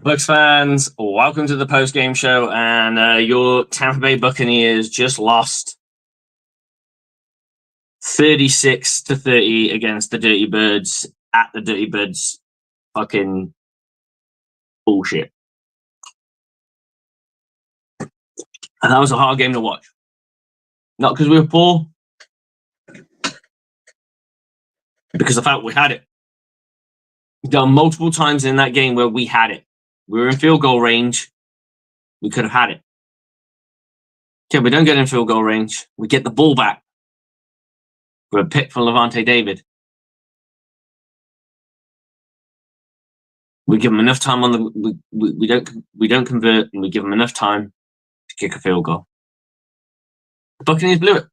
Bucs fans, welcome to the post-game show, and your Tampa Bay Buccaneers just lost 36-30 against the Dirty Birds at the Dirty Birds fucking bullshit. And that was a hard game to watch. Not because we were poor, because I felt we had it. There were multiple times in that game where we had it. We were in field goal range. We could have had it. Okay, we don't get in field goal range. We get the ball back. We're a pick from Lavonte David. We give him enough time on the. We don't convert, and we give him enough time to kick a field goal. The Buccaneers blew it.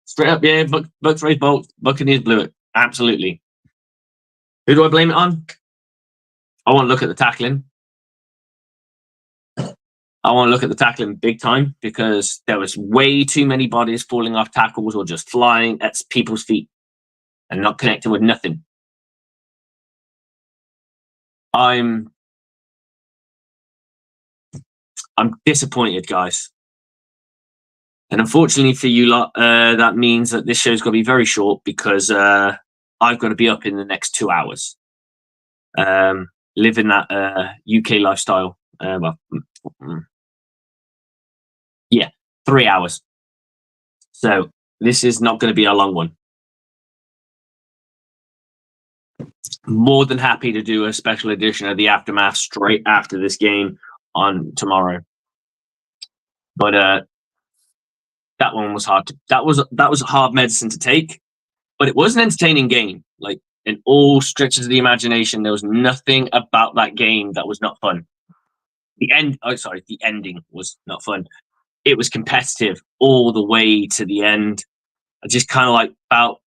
Straight up, yeah. Bucs raised bolts. Buccaneers blew it. Absolutely. Who do I blame it on? I want to look at the tackling. I want to look at the tackling big time because there was way too many bodies falling off tackles or just flying at people's feet and not connecting with nothing. I'm disappointed, guys. And unfortunately for you lot, that means that this show's going to be very short because I've got to be up in the next 2 hours. Living that UK lifestyle. 3 hours. So this is not going to be a long one. More than happy to do a special edition of the Aftermath straight after this game on tomorrow. But that one was hard. That was a hard medicine to take. But it was an entertaining game. Like, in all stretches of the imagination, there was nothing about that game that was not fun. The ending was not fun. It was competitive all the way to the end. I just kind of like felt.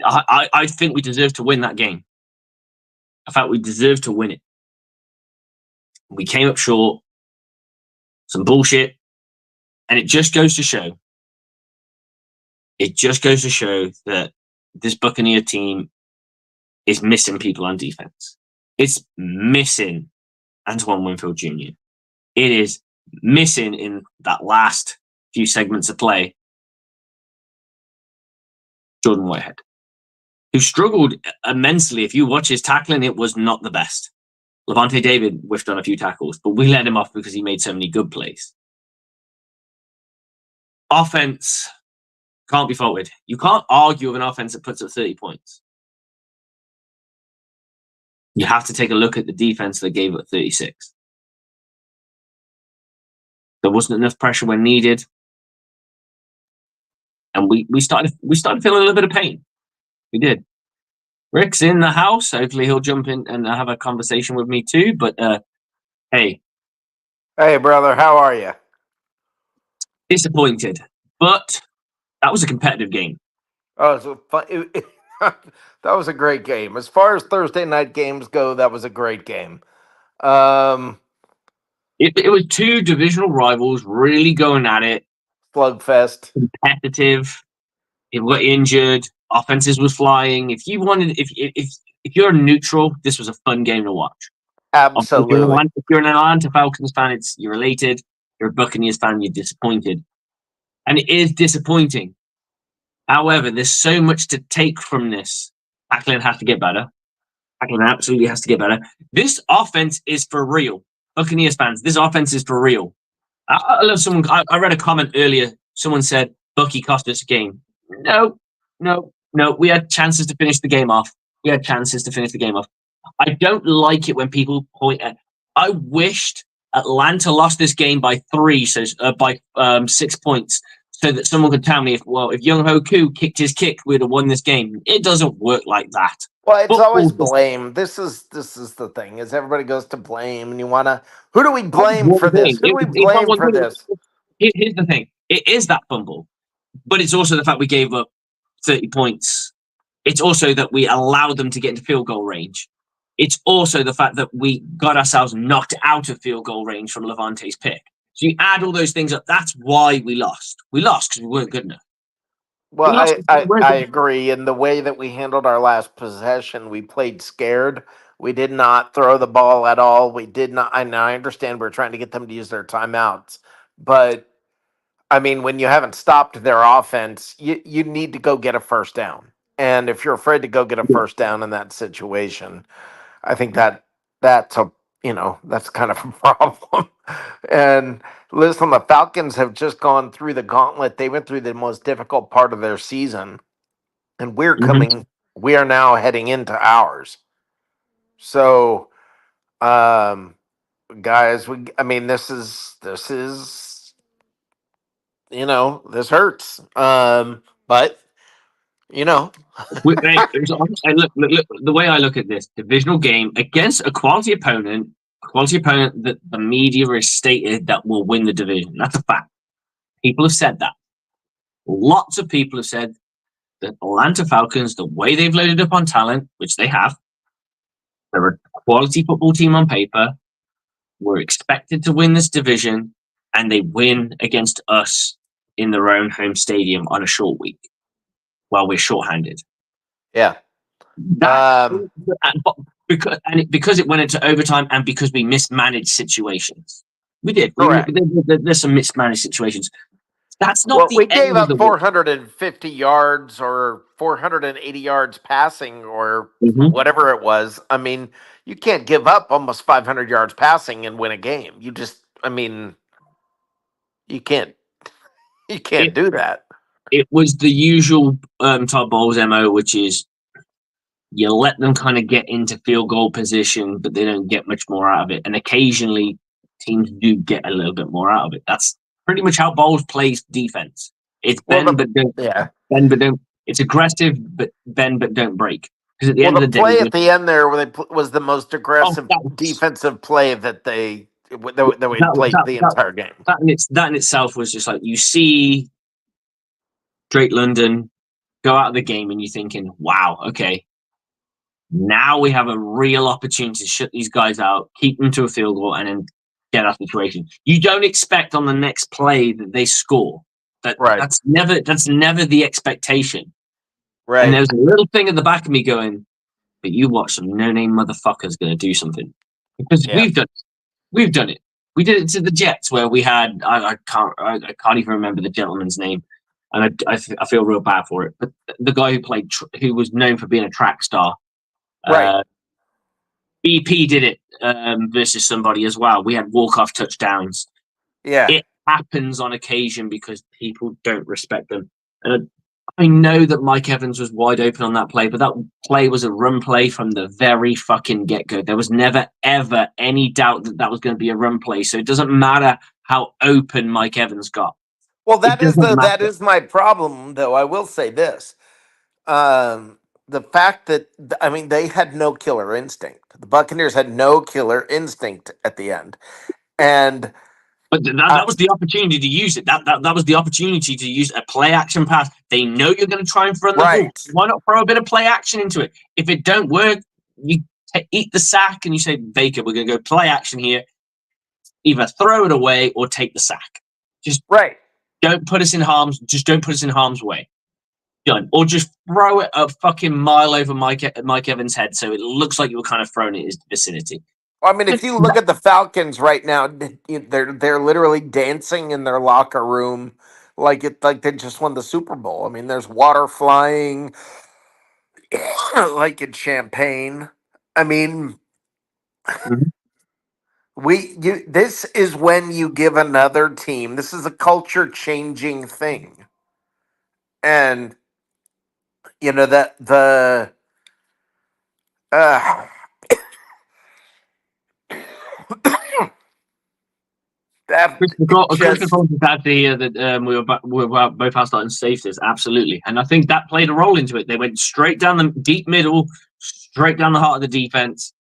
I think we deserved to win that game. I felt we deserved to win it. We came up short. Some bullshit. And it just goes to show. It just goes to show that this Buccaneer team is missing people on defense. It's missing Antoine Winfield Jr. It is missing in that last few segments of play Jordan Whitehead, who struggled immensely. If you watch his tackling, it was not the best. Lavonte David whiffed on a few tackles, but we let him off because he made so many good plays. Offense can't be faulted. You can't argue with an offense that puts up 30 points. You have to take a look at the defense that gave up 36. There wasn't enough pressure when needed. And we started feeling a little bit of pain. We did. Rick's in the house. Hopefully he'll jump in and have a conversation with me too. But hey. Hey, brother. How are you? Disappointed. But that was a competitive game. Oh, so fun. That was a great game. As far as Thursday night games go, that was a great game. It was two divisional rivals really going at it. Slugfest. Competitive. It got injured. Offenses was flying. If you're a neutral, this was a fun game to watch. Absolutely. If you're an Atlanta Falcons fan, you're elated. If you're a Buccaneers fan, you're disappointed. And it is disappointing. However, there's so much to take from this. Tackling has to get better. Tackling absolutely has to get better. This offense is for real. Buccaneers fans, this offense is for real. I love someone. I read a comment earlier. Someone said, Bucky cost us a game. No. We had chances to finish the game off. I don't like it when people point at. I wished Atlanta lost this game by 6 points, so that someone could tell me if Young Hoku kicked his kick, we'd have won this game. It doesn't work like that. Well, it's Football always does blame. This is the thing is everybody goes to blame, and you want to. Who do we not blame one for this? thing. Who do we It's not blame one for thing. this? Here's the thing. It is that fumble, but it's also the fact we gave up 30 points. It's also that we allowed them to get into field goal range. It's also the fact that we got ourselves knocked out of field goal range from Levante's pick. So you add all those things up. That's why we lost. We lost because we weren't good enough. Well, We lost I, because we I weren't I good enough. agree. In the way that we handled our last possession, we played scared. We did not throw the ball at all. We did not. I understand we're trying to get them to use their timeouts, but I mean, when you haven't stopped their offense, you need to go get a first down. And if you're afraid to go get a first down in that situation, I think that's a that's kind of a problem. And listen, the Falcons have just gone through the gauntlet. They went through the most difficult part of their season, and Mhm. we are now heading into ours. So, um, guys, I mean, this is this hurts. But you know, Look, the way I look at this divisional game against a quality opponent that the media has stated that will win the division. That's a fact. People have said that. Lots of people have said that Atlanta Falcons, the way they've loaded up on talent, which they have, they're a quality football team on paper. We're expected to win this division, and they win against us in their own home stadium on a short week while we're shorthanded. yeah. That Um, because it went into overtime and because we mismanaged situations. We did. correct. There's some mismanaged situations. That's not Well, the we gave end of the up world. 450 yards or 480 yards passing or Mm-hmm. whatever it was. I mean, you can't give up almost 500 yards passing and win a game. You just, I mean, you can't, you can't It do that. it was the usual Todd Bowles MO, which is you let them kind of get into field goal position, but they don't get much more out of it. And occasionally, teams do get a little bit more out of it. That's pretty much how Bowles plays defense. It's Well, yeah. bend but don't. It's aggressive, but bend but don't break. Because at the Well, end of the the day, play at the end there where was the most oh, aggressive defensive play that we played the entire game. that in itself was just like you see Drake London go out of the game, and you're thinking, wow, okay, now we have a real opportunity to shut these guys out, keep them to a field goal, and then get out of the situation. You don't expect on the next play that they score. Right. That's never the expectation. And Right. there's a little thing at the back of me going, but you watch some no-name motherfuckers going to do something because Yeah. we've done it. We did it to the Jets where we had I can't even remember the gentleman's name, and I feel real bad for it. But the guy who was known for being a track star. Right. BP did it versus somebody as well. We had walk-off touchdowns. Yeah. It happens on occasion because people don't respect them. And I know that Mike Evans was wide open on that play, but that play was a run play from the very fucking get-go. There was never, ever any doubt that that was going to be a run play. So it doesn't matter how open Mike Evans got. Well, It doesn't that matter. is my problem, though. I will say this: the fact that I mean they had no killer instinct. The Buccaneers had no killer instinct at the end, and But that was the opportunity to use it. That was the opportunity to use a play action pass. They know you're going to try and run the ball. right, Why not throw a bit of play action into it? If it don't work, you eat the sack and you say, Baker, we're going to go play action here. Either throw it away or take the sack. Just right. don't put us in harm's. Just don't put us in harm's way. Done. Or just throw it a fucking mile over Mike Evans' head, so it looks like you were kind of thrown in his vicinity. I mean, if you look at the Falcons right now, they're literally dancing in their locker room like they just won the Super Bowl. I mean, there's water flying like in champagne. I mean, Mhm. this is when you give another team. This is a culture changing thing, and that uh, that Christopher just Cole is glad to hear that we were both our starting safeties. Absolutely, and I think that played a role into it. They went straight down the deep middle, straight down the heart of the defense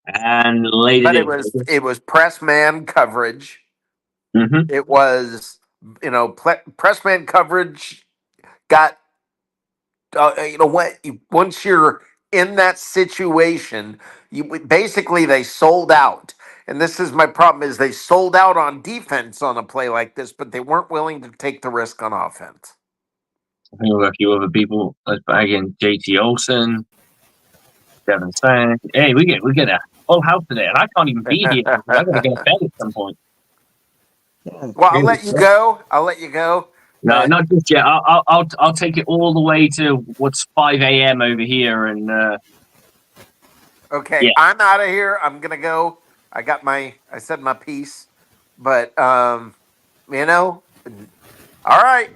and laid But it in. it was press man coverage. Mm-hmm. It was, press man coverage got, once you're in that situation, basically they sold out. And this is my problem: is they sold out on defense on a play like this, but they weren't willing to take the risk on offense. I think we've got a few other people. Let's back in JT Olsen, Devin Sang. Hey, we get a full house today, and I can't even be here because I'm going to get a bed at some point. Well, I'll let you go. No, But not just yet. I'll take it all the way to what's 5 a.m. over here, and okay, yeah. I'm out of here. I'm gonna go. I said my piece, but all right.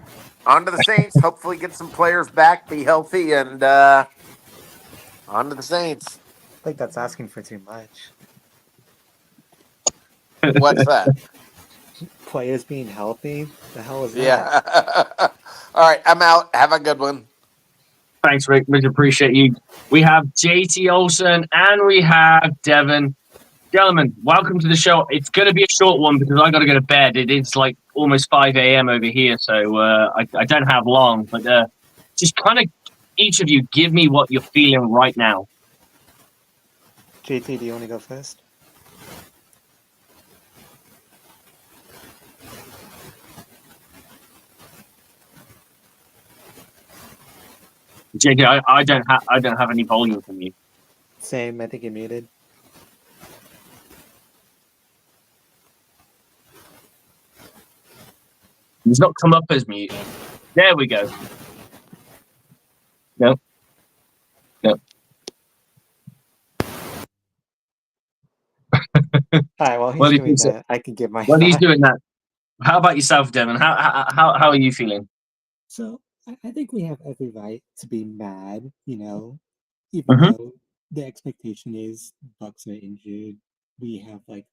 On to the Saints. Hopefully, get some players back, be healthy, and on to the Saints. I think that's asking for too much. What's that? Players being healthy? The hell is that? Yeah. All right, I'm out. Have a good one. Thanks, Rick. Much appreciate you. We have JT Olsen and we have Devin. Gentlemen, welcome to the show. It's going to be a short one because I got to go to bed. It is like almost 5 a.m. over here, so I don't have long. But just kind of each of you give me what you're feeling right now. JT, do you want to go first? JT, I don't have any volume from you. Same. I think you're muted. He's not come up as mute. There we go. No. All right. While he's doing that, I can give my. While he's doing that, how about yourself, Devin? How are you feeling? So I think we have every right to be mad, even Mhm. though the expectation is Bucs are injured. We have a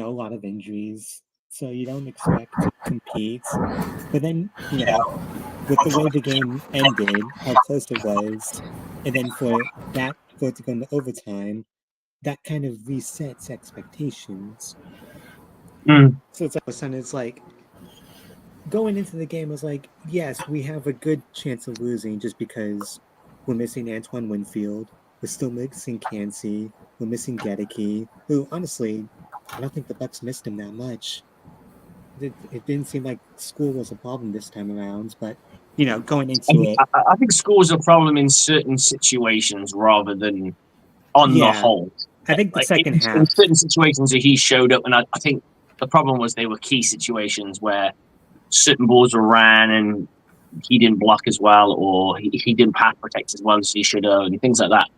lot of injuries, so you don't expect to compete. But then, with the way the game ended, how close it was, and then for it to go into overtime, that kind of resets expectations. Mm. So it's like going into the game was like, yes, we have a good chance of losing just because we're missing Antoine Winfield. We're still missing Cansey. We're missing Gedeke, who honestly, I don't think the Bucs missed him that much. It didn't seem like school was a problem this time around, but going into it, I think school's a problem in certain situations rather than on the whole. I think the second half, in certain situations, he showed up, and I think the problem was they were key situations where certain balls were ran and he didn't block as well, or he didn't pass protect as well as he should have, and things like that.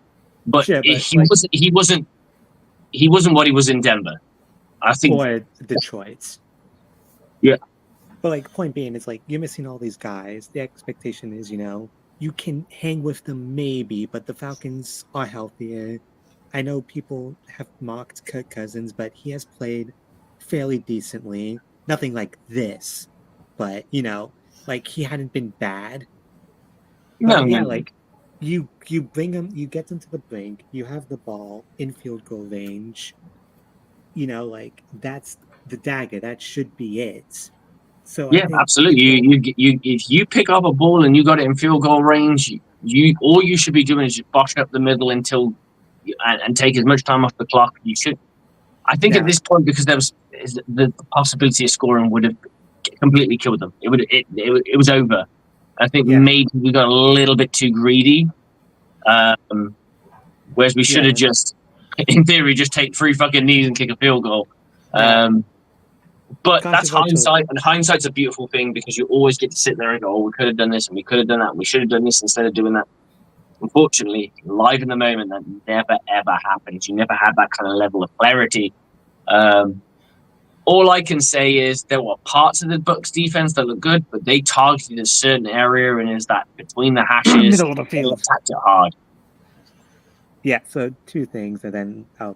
But, sure, but he wasn't what he was in Denver. I think, or Detroit. Yeah. But point being is you're missing all these guys. The expectation is, you can hang with them maybe, but the Falcons are healthier. I know people have mocked Kirk Cousins, but he has played fairly decently. Nothing like this, but he hadn't been bad. But you bring them, you get them to the brink. You have the ball in field goal range. That's the dagger. That should be it. So yeah, absolutely. You if you pick up a ball and you got it in field goal range, all you should be doing is just bosh up the middle until and take as much time off the clock. You should. I think at this point, because there was the possibility of scoring would have completely killed them. It was over. I think maybe we got a little bit too greedy. Whereas we should have just, in theory, just take 3 fucking knees and kick a field goal. But that's hindsight, and hindsight's a beautiful thing because you always get to sit there and go, "Oh, we could have done this and we could have done that. And we should have done this instead of doing that." Unfortunately, live in the moment, that never ever happens. You never have that kind of level of clarity. All I can say is there were parts of the Bucs defense that look good, but they targeted a certain area, and is that between the hashes, middle of the field, attacked it hard. Yeah. So 2 things, and then I'll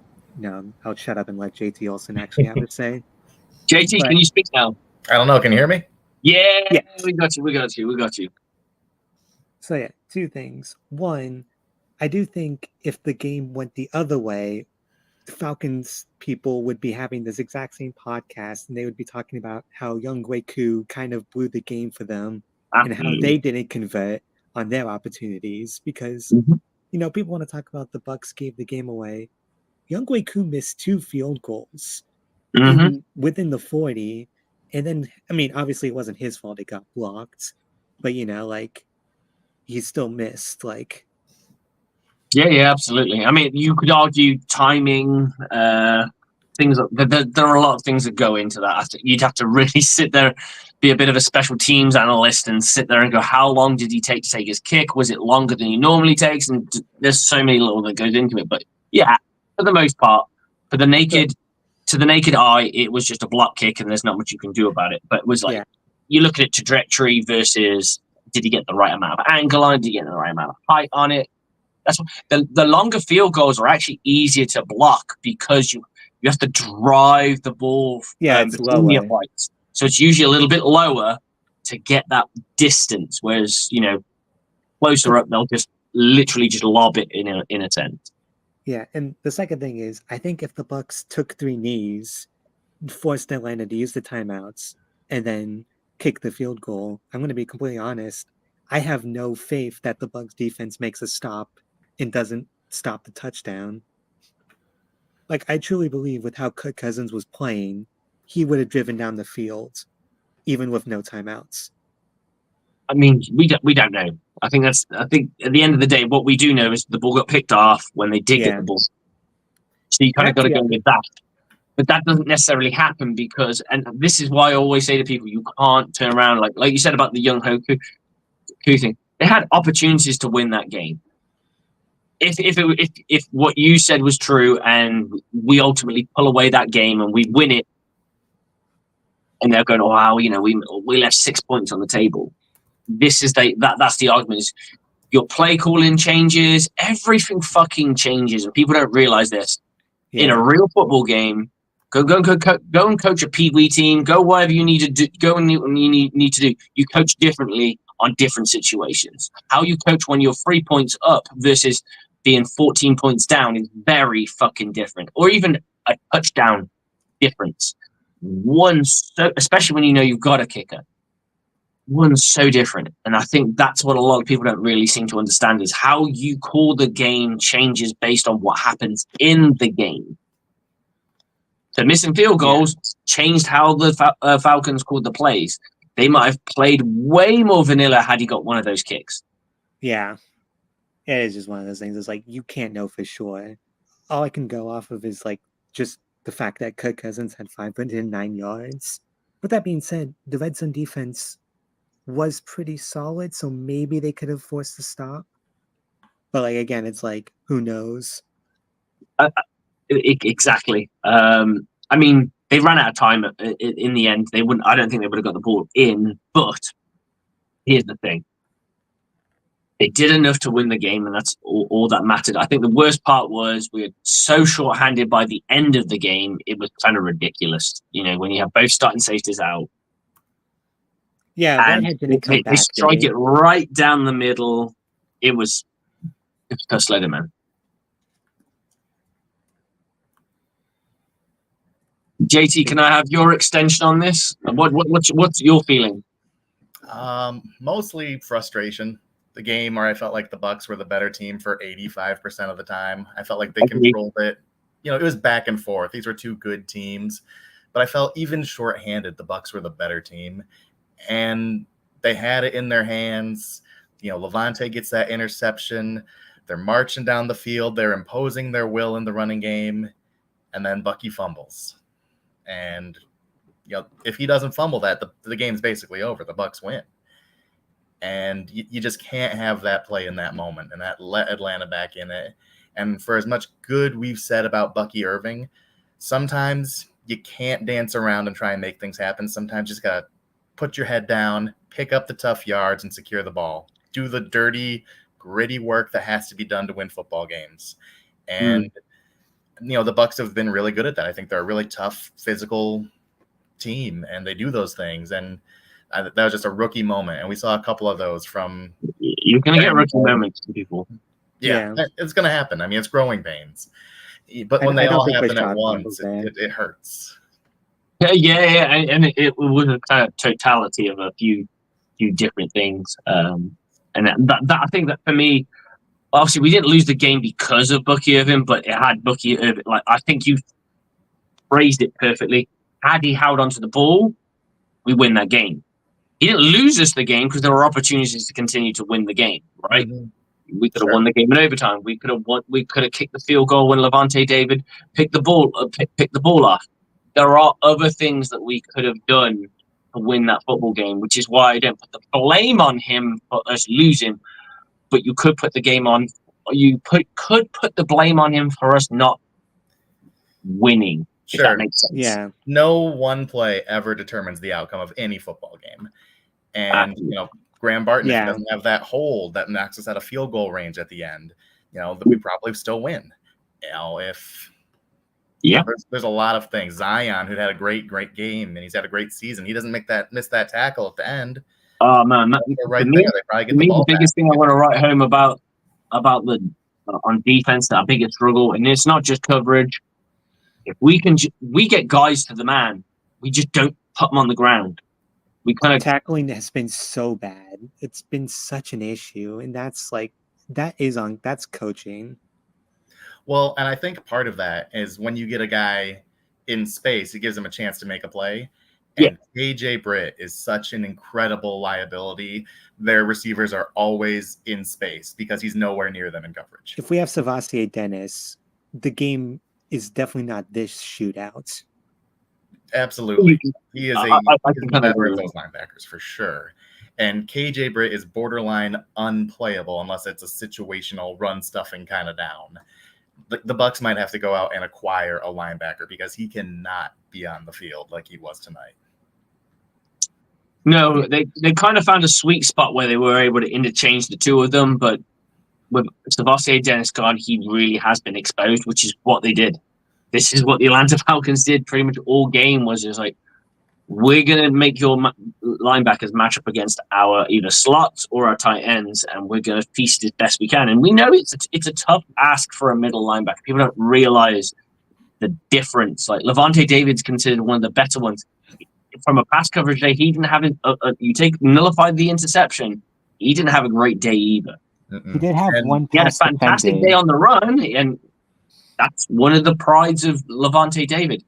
shut up and let JT Olsen actually have to say. JT, can you speak now? I don't know. Can you hear me? Yeah. We got you. So 2 things. One, I do think if the game went the other way, the Falcons people would be having this exact same podcast, and they would be talking about how Young Ku kind of blew the game for them and how they didn't convert on their opportunities because, people want to talk about the Bucs gave the game away. Young Ku missed 2 field goals within the 40. And then, obviously it wasn't his fault it got blocked, but, he still missed, Yeah, absolutely. I mean, you could argue timing, things. There are a lot of things that go into that. You'd have to really sit there, be a bit of a special teams analyst, and sit there and go, how long did he take to take his kick? Was it longer than he normally takes? And there's so many little that goes into it. But yeah, for the most part, to the naked eye, it was just a block kick, and there's not much you can do about it. But it was you look at it trajectory versus did he get the right amount of angle on it? Did he get the right amount of height on it? That's what, the longer field goals are actually easier to block because you have to drive the ball it's between the uprights. So it's usually a little bit lower to get that distance. Whereas, closer up, they'll just literally just lob it in a sense. Yeah, and the second thing is, I think if the Bucs took 3 knees, forced Atlanta to use the timeouts, and then kick the field goal, I'm going to be completely honest, I have no faith that the Bucs defense makes a stop and doesn't stop the touchdown. I truly believe with how Kirk Cousins was playing, he would have driven down the field, even with no timeouts. I mean, we don't know. I think at the end of the day, what we do know is the ball got picked off when they did get the ball. So you kind of got to go with that. But that doesn't necessarily happen because, and this is why I always say to people, you can't turn around like you said about the Young Ku thing. They had opportunities to win that game. If what you said was true and we ultimately pull away that game and we win it, and they're going, oh, wow, we left 6 points on the table. This is that's the argument. Is your play calling changes, everything fucking changes, and people don't realize this. In a real football game, go and coach a pee-wee team. Go whatever you need to do. Go and you need to do. You coach differently on different situations. How you coach when you're 3 points up versus being 14 points down is very fucking different, or even a touchdown difference. Especially when you've got a kicker. One's so different, and I think that's what a lot of people don't really seem to understand is how you call the game changes based on what happens in the game. So missing field goals changed how the Falcons called the plays. They might have played way more vanilla had he got one of those kicks. Yeah. It is just one of those things. It's you can't know for sure. All I can go off of is just the fact that Kirk Cousins had 509 yards. With that being said, the Red Zone defense was pretty solid, so maybe they could have forced the stop. But again, it's who knows? Exactly. I mean, they ran out of time in the end. They wouldn't. I don't think they would have got the ball in. But here's the thing: they did enough to win the game, and that's all that mattered. I think the worst part was we were so short-handed by the end of the game. It was kind of ridiculous. When you have both starting safeties out. Yeah, and they strike it right down the middle. It was first letter, man. JT, can I have your extension on this? What's your feeling? Mostly frustration. The game where I felt like the Bucs were the better team for 85% of the time. I felt like they controlled it. It was back and forth. These were 2 good teams, but I felt even shorthanded, the Bucs were the better team. And they had it in their hands. Levante gets that interception. They're marching down the field. They're imposing their will in the running game. And then Bucky fumbles. And, if he doesn't fumble that, the game's basically over. The Bucs win. And you just can't have that play in that moment. And that let Atlanta back in it. And for as much good we've said about Bucky Irving, sometimes you can't dance around and try and make things happen. Sometimes you just got to put your head down, pick up the tough yards, and secure the ball. Do the dirty, gritty work that has to be done to win football games. And, the Bucs have been really good at that. I think they're a really tough, physical team, and they do those things. And that was just a rookie moment. And we saw a couple of those from... You're going to get rookie moments from people. Yeah, it's going to happen. I mean, it's growing pains. But when I they don't all think happen at Rashad once, was there. it hurts. Yeah, and it was a kind of totality of a few different things. And that I think that for me, obviously we didn't lose the game because of Bucky Irving, but it had Bucky Irving. Like, I think you phrased it perfectly. Had he held onto the ball, we win that game. He didn't lose us the game because there were opportunities to continue to win the game, right? Mm-hmm. We could have won the game in overtime. We could have won. We could have kicked the field goal when Levante David picked the ball off. There are other things that we could have done to win that football game, which is why I don't put the blame on him for us losing. But you could put the game on. Could put the blame on him for us not winning. Sure. If that makes sense. Yeah. No one play ever determines the outcome of any football game. And, Graham Barton, if he doesn't have that hold that knocks us out of field goal range at the end, we probably still win. There's a lot of things. Zion, who had a great game, and he's had a great season. He doesn't miss that tackle at the end. Oh man, the biggest thing I want to write home about the on defense, our biggest struggle, and it's not just coverage. If we get guys to the man, we just don't put them on the ground. We kind of tackling has been so bad. It's been such an issue, and that's coaching. Well, and I think part of that is when you get a guy in space, it gives him a chance to make a play. And KJ Britt is such an incredible liability. Their receivers are always in space because he's nowhere near them in coverage. If we have Savasier Dennis, the game is definitely not this shootout. Absolutely. He is one of those linebackers for sure. And KJ Britt is borderline unplayable unless it's a situational run stuffing kind of down. The Bucs might have to go out and acquire a linebacker because he cannot be on the field like he was tonight. No, they kind of found a sweet spot where they were able to interchange the two of them, but with Savasier Dennis gone, he really has been exposed, which is what they did. This is what the Atlanta Falcons did pretty much all game, was just like, we're going to make your linebackers match up against our either slots or our tight ends, and we're going to feast as best we can. And we know it's a tough ask for a middle linebacker. People don't realize the difference. Like, Levante David's considered one of the better ones. From a pass coverage day, he didn't have nullified the interception. He didn't have a great day either. He did have one. He had a fantastic day on the run, and that's one of the prides of Levante David.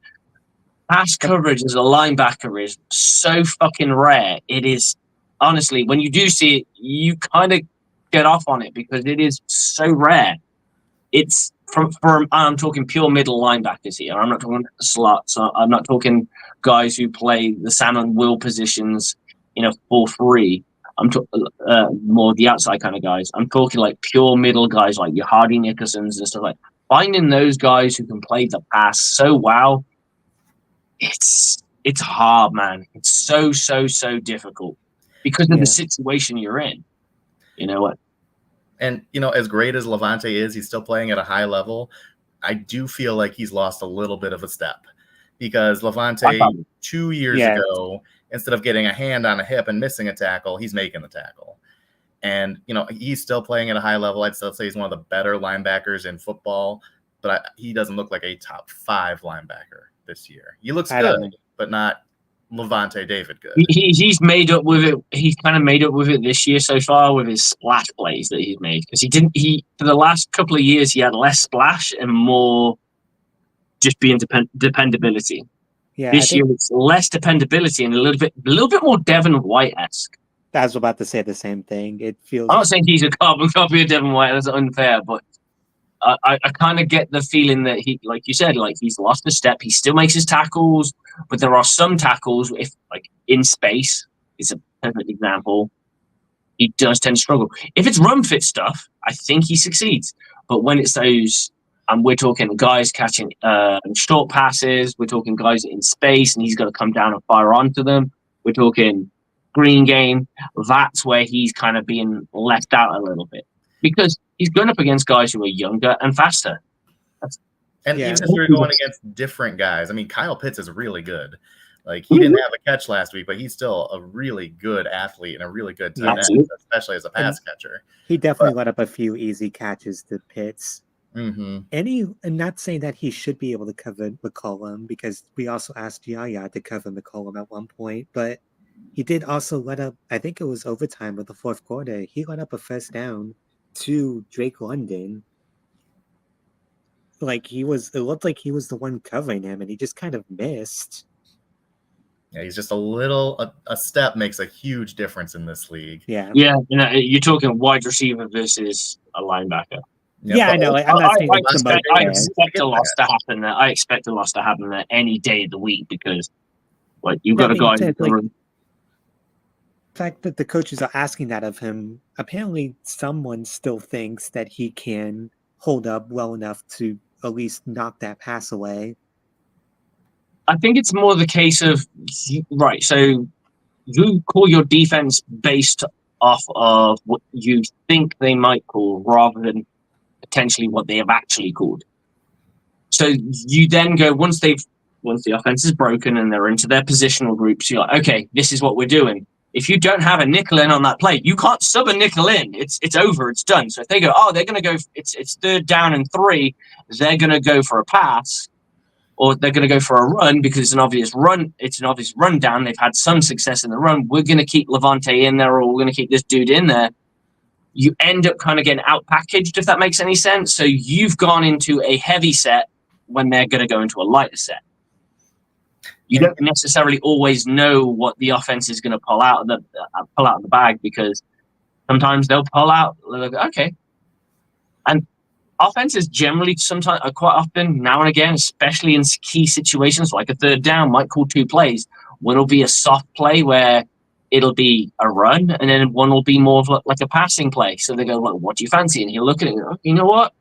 Pass coverage as a linebacker is so fucking rare. It is, honestly, when you do see it, you kind of get off on it because it is so rare. It's from I'm talking pure middle linebackers here. I'm not talking slots. I'm not talking guys who play the Sam and Will positions in a 4-3. I'm talking more the outside kind of guys. I'm talking like pure middle guys like your Hardy Nickersons and stuff like that. Finding those guys who can play the pass so well, it's hard, man. It's so difficult because of the situation you're in. You know what? And, as great as Levante is, he's still playing at a high level. I do feel like he's lost a little bit of a step because Levante 2 years ago, instead of getting a hand on a hip and missing a tackle, he's making the tackle. And, he's still playing at a high level. I'd still say he's one of the better linebackers in football, but he doesn't look like a top 5 linebacker this year. He looks good, but not Levante David good. He's made up with it. He's kind of made up with it this year so far with his splash plays that he's made. Because for the last couple of years, he had less splash and more just being dependability. Yeah, this year it's less dependability and a little bit more Devin White-esque. I was about to say the same thing. It feels. I'm not saying he's a carbon copy of Devin White. That's unfair, but I kind of get the feeling that he, like you said, like he's lost a step. He still makes his tackles, but there are some tackles, if like in space, it's a perfect example. He does tend to struggle. If it's run fit stuff, I think he succeeds. But when it's those, and we're talking guys catching short passes, we're talking guys in space, and he's got to come down and fire onto them. We're talking green game. That's where he's kind of being left out a little bit because he's going up against guys who are younger and faster. Even if you're going against different guys, I mean, Kyle Pitts is really good, Like, he didn't have a catch last week, but he's still a really good athlete and a really good tight end, especially as a pass catcher. He definitely let up a few easy catches to Pitts. Mm-hmm. And not saying that he should be able to cover McCollum, because we also asked Yaya to cover McCollum at one point, but he did also let up, I think it was overtime of the fourth quarter, he let up a first down to Drake London. Like, it looked like he was the one covering him, and he just kind of missed. Yeah, he's just a step makes a huge difference in this league. Yeah. Yeah, you're talking wide receiver versus a linebacker. Yeah, I know. I'm not saying I expect a loss to happen there. I expect a loss to happen there any day of the week, because you've got a guy. The fact that the coaches are asking that of him, apparently someone still thinks that he can hold up well enough to at least knock that pass away. I think it's more the case of, right, so you call your defense based off of what you think they might call rather than potentially what they have actually called. So you then go, once the offense is broken and they're into their positional groups, you're like, okay, this is what we're doing. If you don't have a nickel in on that play, you can't sub a nickel in. It's over. It's done. So if they go, they're going to go, it's third down and 3, they're going to go for a pass, or they're going to go for a run because it's an obvious run. It's an obvious run down. They've had some success in the run. We're going to keep Levante in there, or we're going to keep this dude in there. You end up kind of getting out packaged, if that makes any sense. So you've gone into a heavy set when they're going to go into a lighter set. You don't necessarily always know what the offense is going to pull out of the bag, because sometimes they'll pull out. Okay, and offenses generally sometimes, quite often, now and again, especially in key situations like a third down, might call 2 plays. One will be a soft play where it'll be a run, and then one will be more of like a passing play. So they go, well, what do you fancy? And he'll look at it and go, you know what?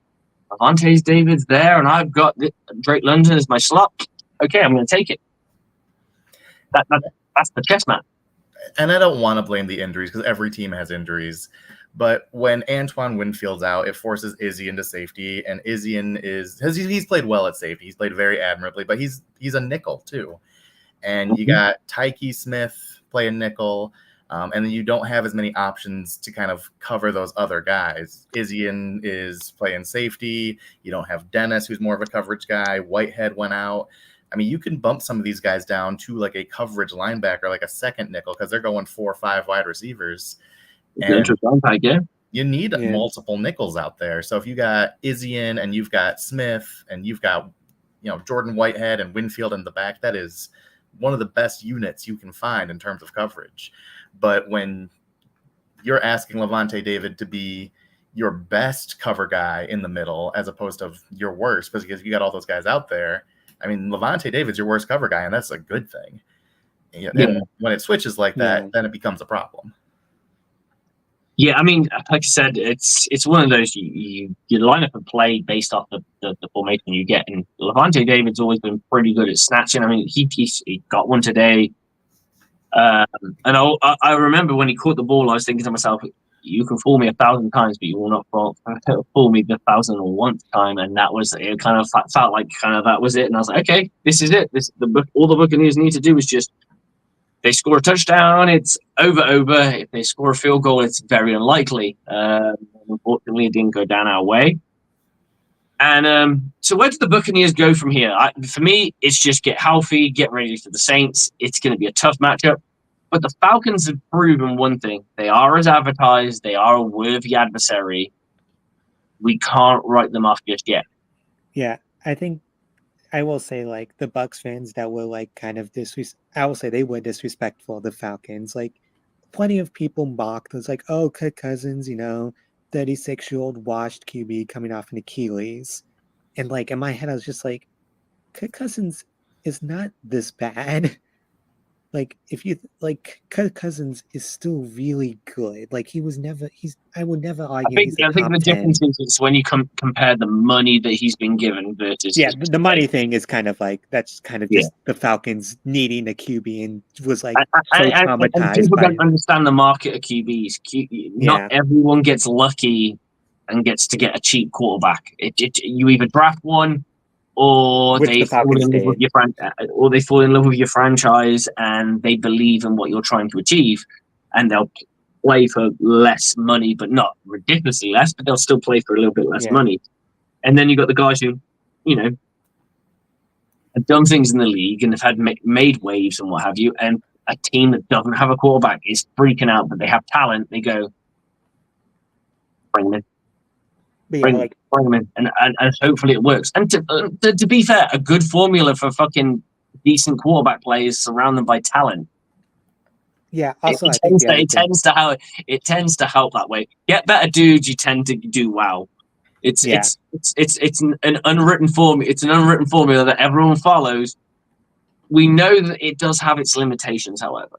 Levante David's there, and I've got Drake London as my slot. Okay, I'm going to take it. That's the chess match. And I don't want to blame the injuries, because every team has injuries. But when Antoine Winfield's out, it forces Izzy into safety, and he's played well at safety. He's played very admirably, but he's a nickel too. And you got Tyke Smith playing nickel, and then you don't have as many options to kind of cover those other guys. Izzian is playing safety. You don't have Dennis, who's more of a coverage guy. Whitehead went out. I mean, you can bump some of these guys down to like a coverage linebacker, like a second nickel, because they're going 4 or 5 wide receivers. And you need multiple nickels out there. So if you got Izzian and you've got Smith and you've got, Jordan Whitehead and Winfield in the back, that is one of the best units you can find in terms of coverage. But when you're asking Levante David to be your best cover guy in the middle as opposed to your worst, because you got all those guys out there, I mean, Levante David's your worst cover guy, and that's a good thing. And when it switches like that, then it becomes a problem. Yeah, I mean, like I said, it's one of those you line up and play based off the formation you get. And Levante David's always been pretty good at snatching. I mean, he got one today. And I remember when he caught the ball, I was thinking to myself, you can fool me 1,000 times, but you will not fool me the 1,001th time. And that was, it kind of felt like that was it. And I was like, okay, this is it. All the Buccaneers need to do is just, they score a touchdown, it's over. If they score a field goal, it's very unlikely. Unfortunately, it didn't go down our way. And so where do the Buccaneers go from here? For me, it's just get healthy, get ready for the Saints. It's going to be a tough matchup. But the Falcons have proven one thing. They are as advertised. They are a worthy adversary. We can't write them off just yet. Yeah, I think I will say, the Bucs fans that were kind of I will say they were disrespectful of the Falcons. Plenty of people mocked. It was like, oh, Kirk Cousins, 36-year-old washed QB coming off an Achilles. And in my head, I was just like, Kirk Cousins is not this bad. If you Kirk Cousins is still really good. I would never argue. I think the difference is when you compare the money that he's been given versus the money thing is kind of that's kind of just the Falcons needing a QB and was so traumatized. And people don't understand the market of QBs. Not everyone gets lucky and gets to get a cheap quarterback. You either draft one or Which they the fall Falcons in love with did. or they fall in love with your franchise and they believe in what you're trying to achieve, and they'll play for less money, but not ridiculously less, but they'll still play for a little bit less Yeah. money. And then you've got the guys who, you know, have done things in the league and have had made waves and what have you, and a team that doesn't have a quarterback is freaking out, but they have talent. They go, bring them in. But yeah, Bring them in, and hopefully it works. And to be fair, a good formula for fucking decent quarterback play is surround them by talent. yeah. Also, I think It tends to help that way. Get better dudes, you tend to do well. It's an unwritten form. It's an unwritten formula that everyone follows. We know that it does have its limitations, however,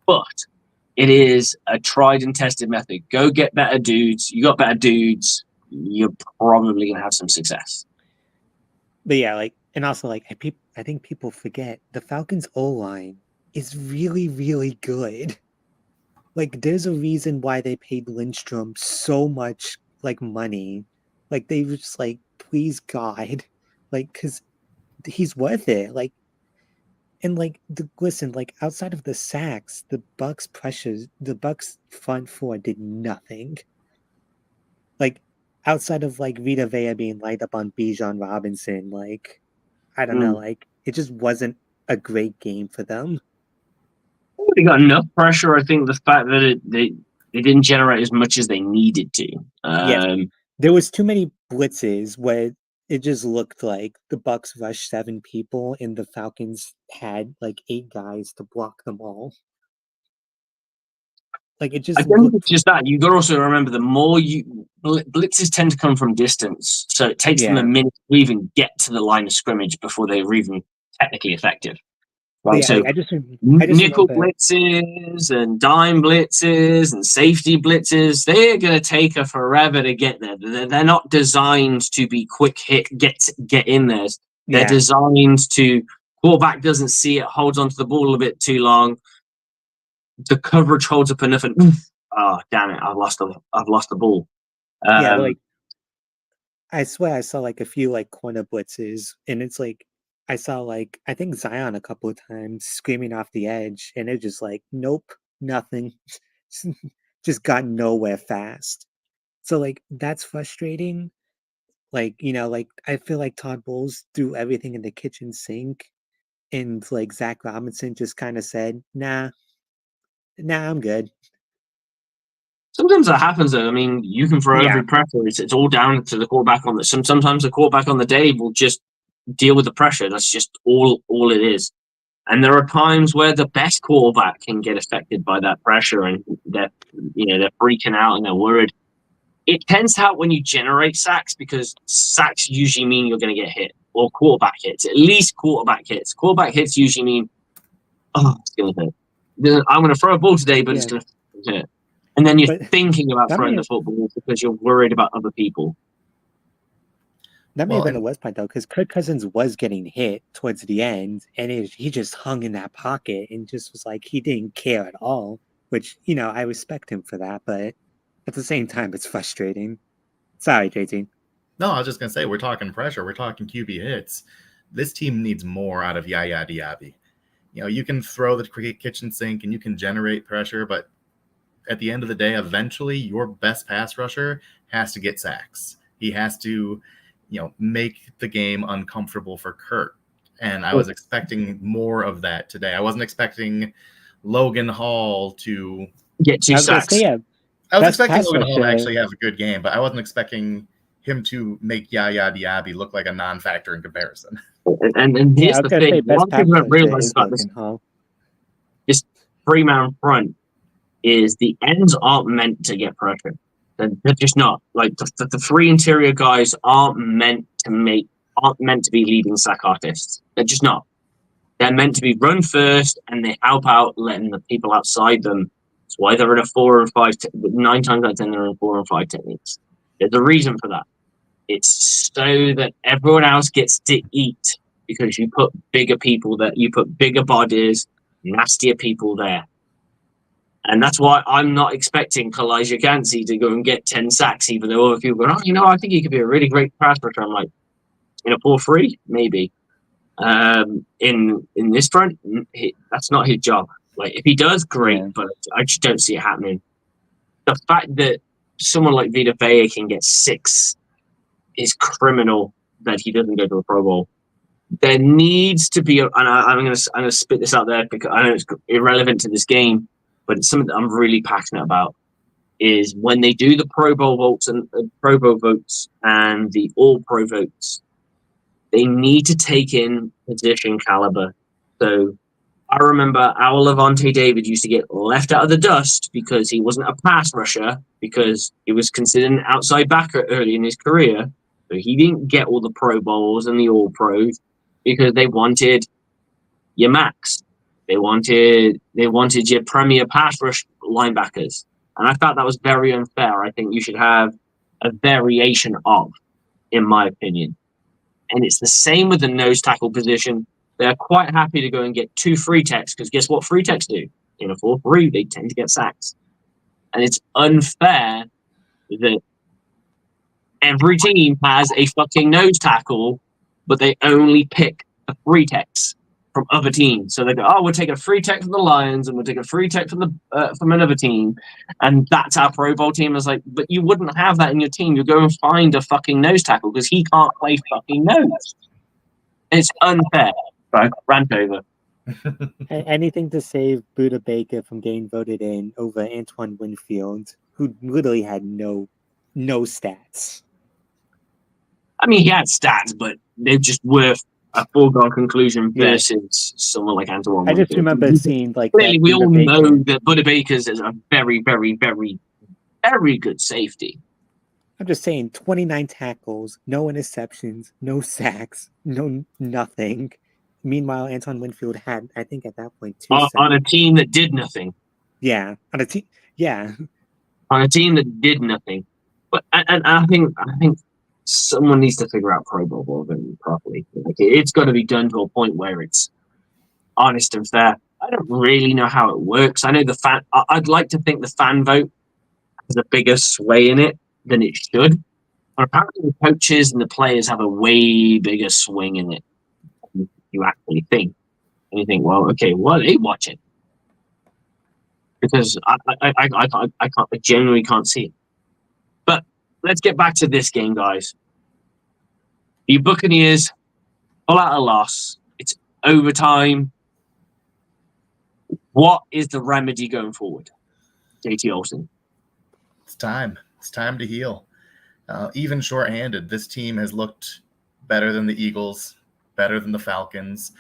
but it is a tried and tested method. Go get better dudes. You got better dudes, you're probably gonna have some success. But yeah, and also I think people forget the Falcons O-line is really, really good. There's a reason why they paid Lindstrom so much money. They were just please God, because he's worth it. Listen, outside of the sacks, the Bucs front four did nothing. Outside of Vita Vea being lined up on Bijan Robinson, I don't know, it just wasn't a great game for them. They got enough pressure. I think the fact that they didn't generate as much as they needed to. There was too many blitzes where it just looked like the Bucs rushed 7 people and the Falcons had 8 guys to block them all. It just I think it's just that. You got to also remember the more blitzes tend to come from distance, so it takes them a minute to even get to the line of scrimmage before they're even technically effective. Right, so I just nickel remember blitzes and dime blitzes and safety blitzes, they're going to take forever to get there. They're not designed to be quick hit, get in there. They're designed to, quarterback doesn't see it, holds onto the ball a bit too long. The coverage holds up enough, and damn it, I've lost the ball. I swear I saw a few corner blitzes, and it's I saw I think Zion a couple of times screaming off the edge, and it just nope, nothing, just got nowhere fast. So that's frustrating. I feel Todd Bowles threw everything in the kitchen sink, and Zach Robinson just kind of said, nah, I'm good. Sometimes that happens, though. I mean, you can throw every pressure. It's all down to the quarterback on the. Sometimes the quarterback on the day will just deal with the pressure. That's just all it is. And there are times where the best quarterback can get affected by that pressure, and they're freaking out and they're worried. It tends to help when you generate sacks, because sacks usually mean you're going to get hit, or quarterback hits. At least quarterback hits. Quarterback hits usually mean, it's going to hit. I'm going to throw a ball today, but it's going to hit. And then you're thinking about throwing the football because you're worried about other people. That may have been the worst part, though, because Kirk Cousins was getting hit towards the end, and he just hung in that pocket and just was he didn't care at all, which, I respect him for that, but at the same time, it's frustrating. Sorry, JT. No, I was just going to say, we're talking pressure. We're talking QB hits. This team needs more out of Yaya Diaby. You can throw the kitchen sink and you can generate pressure, but at the end of the day, eventually your best pass rusher has to get sacks. He has to, make the game uncomfortable for Kirk. And I was expecting more of that today. I wasn't expecting Logan Hall to get 2 sacks. I was expecting Logan Hall to actually have a good game, but I wasn't expecting him to make Yaya Diaby look like a non-factor in comparison. And here's the thing. One thing I realized about this 3-man front is the ends aren't meant to get pressure. They're just not. The 3 interior guys aren't meant to be leading sack artists. They're just not. They're meant to be run first, and they help out letting the people outside them. That's why they're in a 4 or 5. 9 times out of 10, they're in 4 or 5 techniques. There's a reason for that. It's so that everyone else gets to eat, because you put bigger people there. You put bigger bodies, nastier people there. And that's why I'm not expecting Kalijah Kancey to go and get 10 sacks, even though other people go, I think he could be a really great pass rusher. I'm like, In a 4-3, maybe. In this front, that's not his job. Like, if he does, great, but I just don't see it happening. The fact that someone like Vita Vea can get 6 is criminal. That he doesn't go to a Pro Bowl. There needs to be, I'm going to spit this out there because I know it's irrelevant to this game, but it's something that I'm really passionate about. Is when they do the Pro Bowl votes and the All Pro votes, they need to take in position caliber. So I remember our Levante David used to get left out of the dust because he wasn't a pass rusher, because he was considered an outside backer early in his career. So he didn't get all the Pro Bowls and the All Pros because they wanted your max. They wanted your premier pass rush linebackers. And I thought that was very unfair. I think you should have a variation of, in my opinion. And it's the same with the nose tackle position. They're quite happy to go and get 2 free techs, because guess what free techs do? In a 4-3, they tend to get sacks. And it's unfair that every team has a fucking nose tackle, but they only pick the free techs from other teams. So they go, oh, we'll take a free tech from the Lions and we'll take a free tech from another team, and that's our Pro Bowl team. Is like, but you wouldn't have that in your team. You go and find a fucking nose tackle because he can't play fucking nose. It's unfair. Right, rant over. Anything to save Buda Baker from getting voted in over Antoine Winfield, who literally had no stats. I mean, he had stats, but they just were a foregone conclusion versus someone like Antoine Winfield. I just remember seeing like clearly we all know that Buda Baker's is a very, very, very, very good safety. I'm just saying, 29 tackles, no interceptions, no sacks, no nothing. Meanwhile, Antoine Winfield had, I think, at that point, 2 sacks. On a team that did nothing. Yeah, on a team. Yeah, on a team that did nothing. But and I think someone needs to figure out Pro Bowl voting properly. Like, it's got to be done to a point where it's honest and fair. I don't really know how it works. I know I'd like to think the fan vote has a bigger sway in it than it should. But apparently the coaches and the players have a way bigger swing in it than you actually think. And you think, well, okay, what are they watching? Because I genuinely can't see it. But let's get back to this game, guys. The Buccaneers pull out a loss. It's overtime. What is the remedy going forward? JT Olsen. It's time. It's time to heal. Even shorthanded, this team has looked better than the Eagles, better than the Falcons.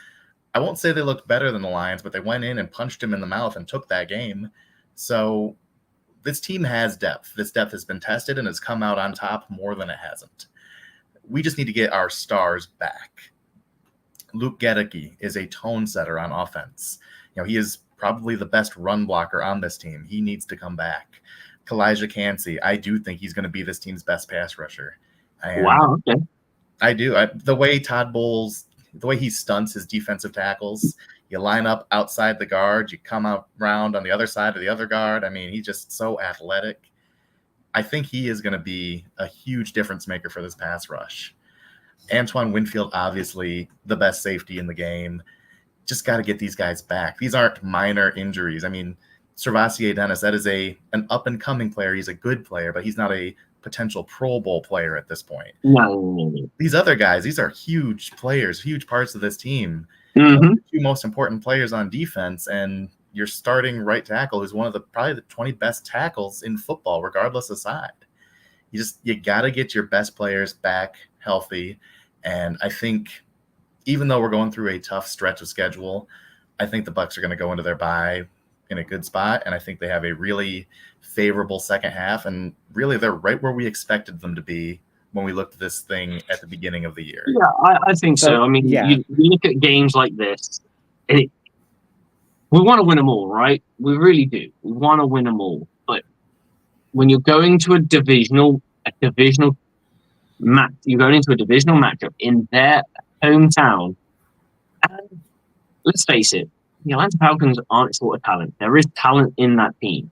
I won't say they looked better than the Lions, but they went in and punched him in the mouth and took that game. So this team has depth. This depth has been tested and has come out on top more than it hasn't. We just need to get our stars back. Luke Gedeke is a tone setter on offense. He is probably the best run blocker on this team. He needs to come back. Kalijah Kancey, I do think he's going to be this team's best pass rusher. Wow, okay. I do. The way Todd Bowles, the way he stunts his defensive tackles, you line up outside the guard, you come out round on the other side of the other guard. I mean, he's just so athletic. I think he is going to be a huge difference maker for this pass rush. Antoine Winfield, obviously the best safety in the game. Just got to get these guys back. These aren't minor injuries. I mean, Servassier Dennis, that is an up-and-coming player. He's a good player, but he's not a potential Pro Bowl player at this point. No. These other guys, these are huge players, huge parts of this team. Mm-hmm. The two most important players on defense, and your starting right tackle is one of probably the 20 best tackles in football, regardless of side. You got to get your best players back healthy, and I think even though we're going through a tough stretch of schedule, I think the Bucs are going to go into their bye in a good spot, and I think they have a really favorable second half, and really they're right where we expected them to be when we looked at this thing at the beginning of the year. Yeah, I think so. I mean, you look at games like this, and we want to win them all, right? We really do. We want to win them all. But when you're going to a divisional match, you're going into a divisional matchup in their hometown, and let's face it, the Atlanta Falcons aren't short of talent. There is talent in that team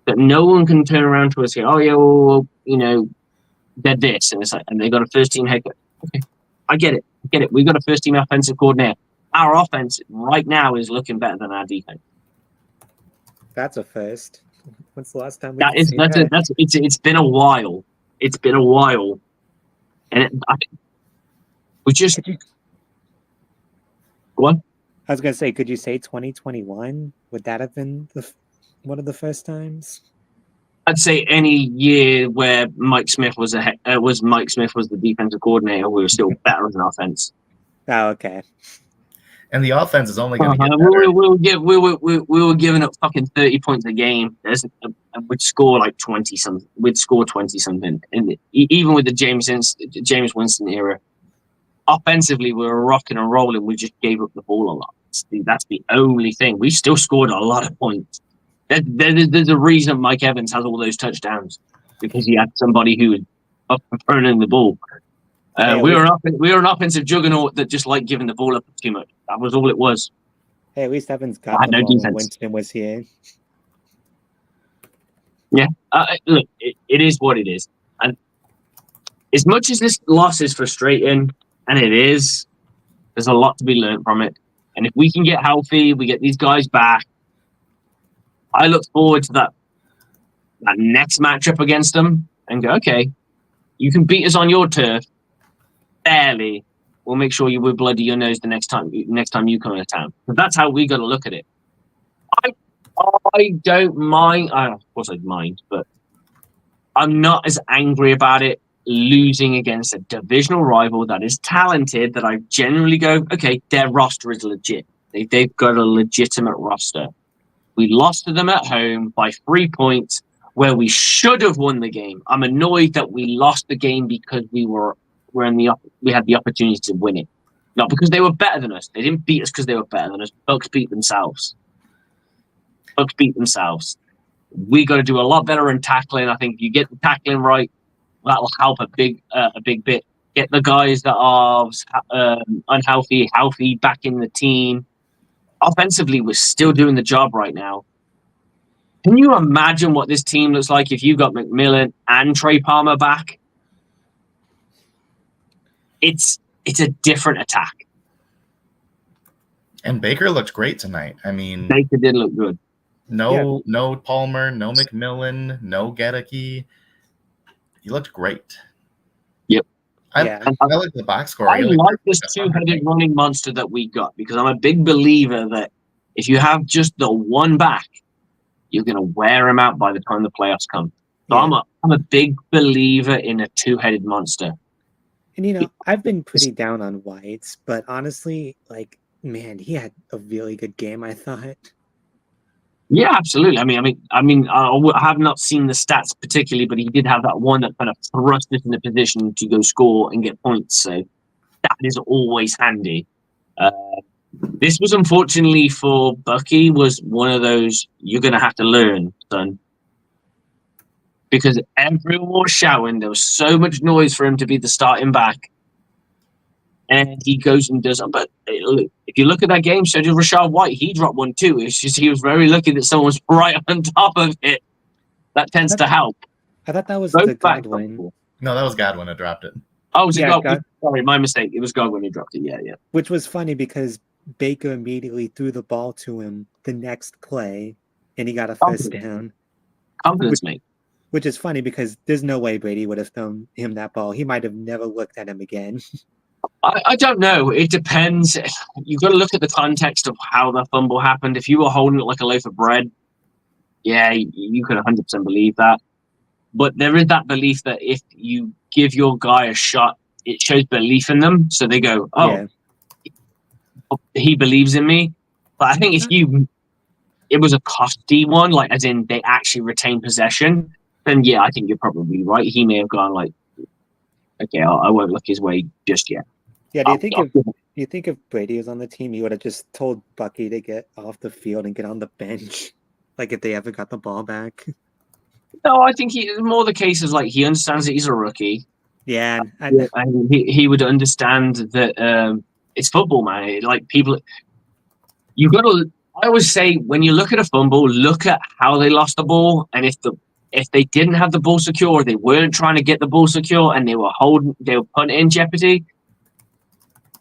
that no one can turn around to us and say, oh, yeah, well, they're this. And it's like, and they got a first-team head coach. Okay. I get it. We got a first-team offensive coordinator. Our offense right now is looking better than our defense. That's a first. When's the last time we could see that? It's been a while. It's been a while, and we just what? I was gonna say, could you say 2021? Would that have been one of the first times? I'd say any year where Mike Smith was the defensive coordinator, we were still better as an offense. Oh, okay. And the offense is only going to get better. We were giving up fucking 30 points a game. We'd score like 20 something. We'd score 20 something. And even with the James Winston era, offensively we were rocking and rolling. We just gave up the ball a lot. That's the only thing. We still scored a lot of points. There's a reason Mike Evans has all those touchdowns, because he had somebody who was up and burning the ball. We were an offensive juggernaut that just liked giving the ball up too much. That was all it was. Hey, at least Evans got the ball when Winston was here. Yeah, look, it is what it is. And as much as this loss is frustrating, and it is, there's a lot to be learned from it. And if we can get healthy, we get these guys back, I look forward to that next matchup against them and go, okay, you can beat us on your turf. Barely. We'll make sure you will bloody your nose the next time you come into town. But that's how we got to look at it. I don't mind. Of course I'd mind, but I'm not as angry about it losing against a divisional rival that is talented, that I generally go, okay, their roster is legit. They've got a legitimate roster. We lost to them at home by 3 points where we should have won the game. I'm annoyed that we lost the game because we had the opportunity to win it. Not because they were better than us. They didn't beat us because they were better than us. Bucs beat themselves. We got to do a lot better in tackling. I think if you get the tackling right, that'll help a big bit. Get the guys that are unhealthy, healthy back in the team. Offensively, we're still doing the job right now. Can you imagine what this team looks like if you got McMillan and Trey Palmer back? It's a different attack. And Baker looked great tonight. I mean, Baker did look good. No Palmer, no McMillan, no Gedeke. He looked great. Yep. I like the box score. I like this two-headed running monster that we got, because I'm a big believer that if you have just the one back, you're going to wear him out by the time the playoffs come. So yeah. I'm a big believer in a two-headed monster. And, I've been pretty down on Whites, but honestly, man, he had a really good game, I thought. Yeah, absolutely. I mean, I have not seen the stats particularly, but he did have that one that kind of thrust us in a position to go score and get points. So that is always handy. This was unfortunately for Bucky was one of those you're going to have to learn, son. Because everyone was shouting. There was so much noise for him to be the starting back. And he goes and does it. But if you look at that game, so did Rashad White. He dropped one too. It's just he was very lucky that someone was right on top of it. That tends to help. I thought that was the Godwin. No, that was Godwin who dropped it. Oh, was it Godwin? Sorry, my mistake. It was Godwin who dropped it. Yeah. Which was funny because Baker immediately threw the ball to him the next play, and he got a first down. Confidence, mate. Which is funny because there's no way Brady would have thrown him that ball. He might have never looked at him again. I don't know. It depends. You've got to look at the context of how the fumble happened. If you were holding it like a loaf of bread, yeah, you could 100% believe that. But there is that belief that if you give your guy a shot, it shows belief in them. So they go, he believes in me. But I think it was a costly one, like as in they actually retained possession, then yeah, I think you're probably right. He may have gone like, okay, I won't look his way just yet. Yeah, do you think if Brady was on the team, he would have just told Bucky to get off the field and get on the bench, like if they ever got the ball back? No, I think it's more the case is like he understands that he's a rookie. Yeah, and he would understand that it's football, man. Like people, you got to. I always say when you look at a fumble, look at how they lost the ball, and if they didn't have the ball secure, they weren't trying to get the ball secure, and they were putting it in jeopardy.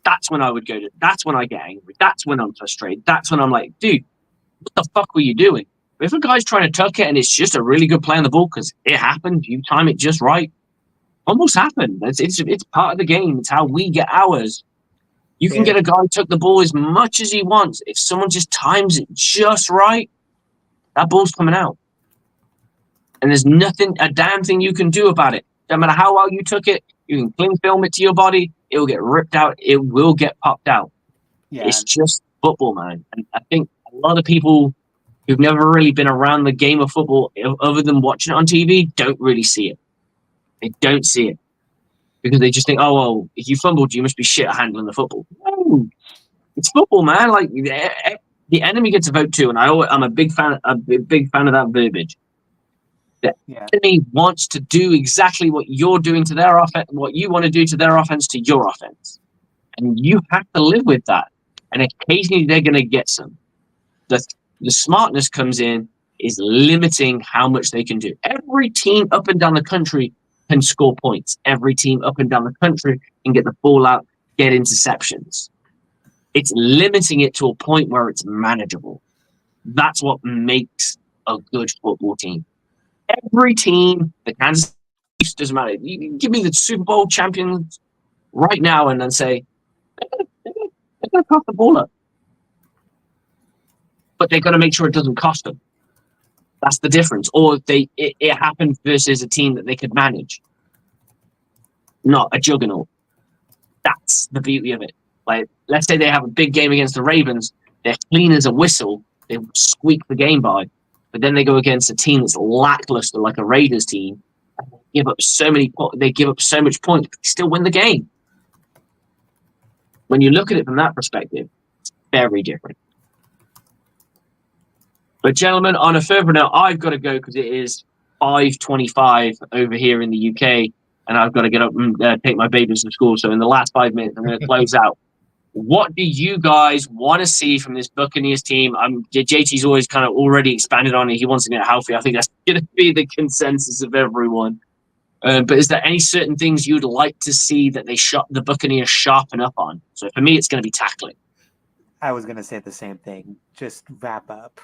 That's when I would go to. That's when I get angry. That's when I'm frustrated. That's when I'm like, dude, what the fuck were you doing? If a guy's trying to tuck it and it's just a really good play on the ball because it happened, you time it just right. Almost happened. It's part of the game. It's how we get ours. You can get a guy who took the ball as much as he wants. If someone just times it just right, that ball's coming out. And there's nothing, a damn thing you can do about it. No matter how well you took it, you can cling film it to your body. It will get ripped out. It will get popped out. Yeah. It's just football, man. And I think a lot of people who've never really been around the game of football, other than watching it on TV, don't really see it. They don't see it because they just think, oh, well, if you fumbled, you must be shit at handling the football. No, it's football, man. Like the enemy gets a vote too, and I'm a big fan of that verbiage. The enemy wants to do exactly what you're doing to their offense, what you want to do to their offense to your offense, and you have to live with that. And occasionally they're going to get some. The smartness comes in is limiting how much they can do. Every team up and down the country can score points. Every team up and down the country can get the ball out, get interceptions. It's limiting it to a point where it's manageable. That's what makes a good football team. Every team, the Kansas City doesn't matter. You can give me the Super Bowl champions right now and then say, they're going to cough the ball up. But they've got to make sure it doesn't cost them. That's the difference. Or it happened versus a team that they could manage. Not a juggernaut. That's the beauty of it. Like, let's say they have a big game against the Ravens. They're clean as a whistle. They squeak the game by. But then they go against a team that's lackluster, like a Raiders team. And they give up so much points, but they still win the game. When you look at it from that perspective, it's very different. But gentlemen, on a further note, I've got to go because it is 5:25 over here in the UK, and I've got to get up and take my babies to school. So in the last 5 minutes, I'm going to close out. What do you guys want to see from this Buccaneers team? JT's always kind of already expanded on it. He wants to get healthy. I think that's going to be the consensus of everyone. But is there any certain things you'd like to see that the Buccaneers sharpen up on? So for me, it's going to be tackling. I was going to say the same thing. Just wrap up.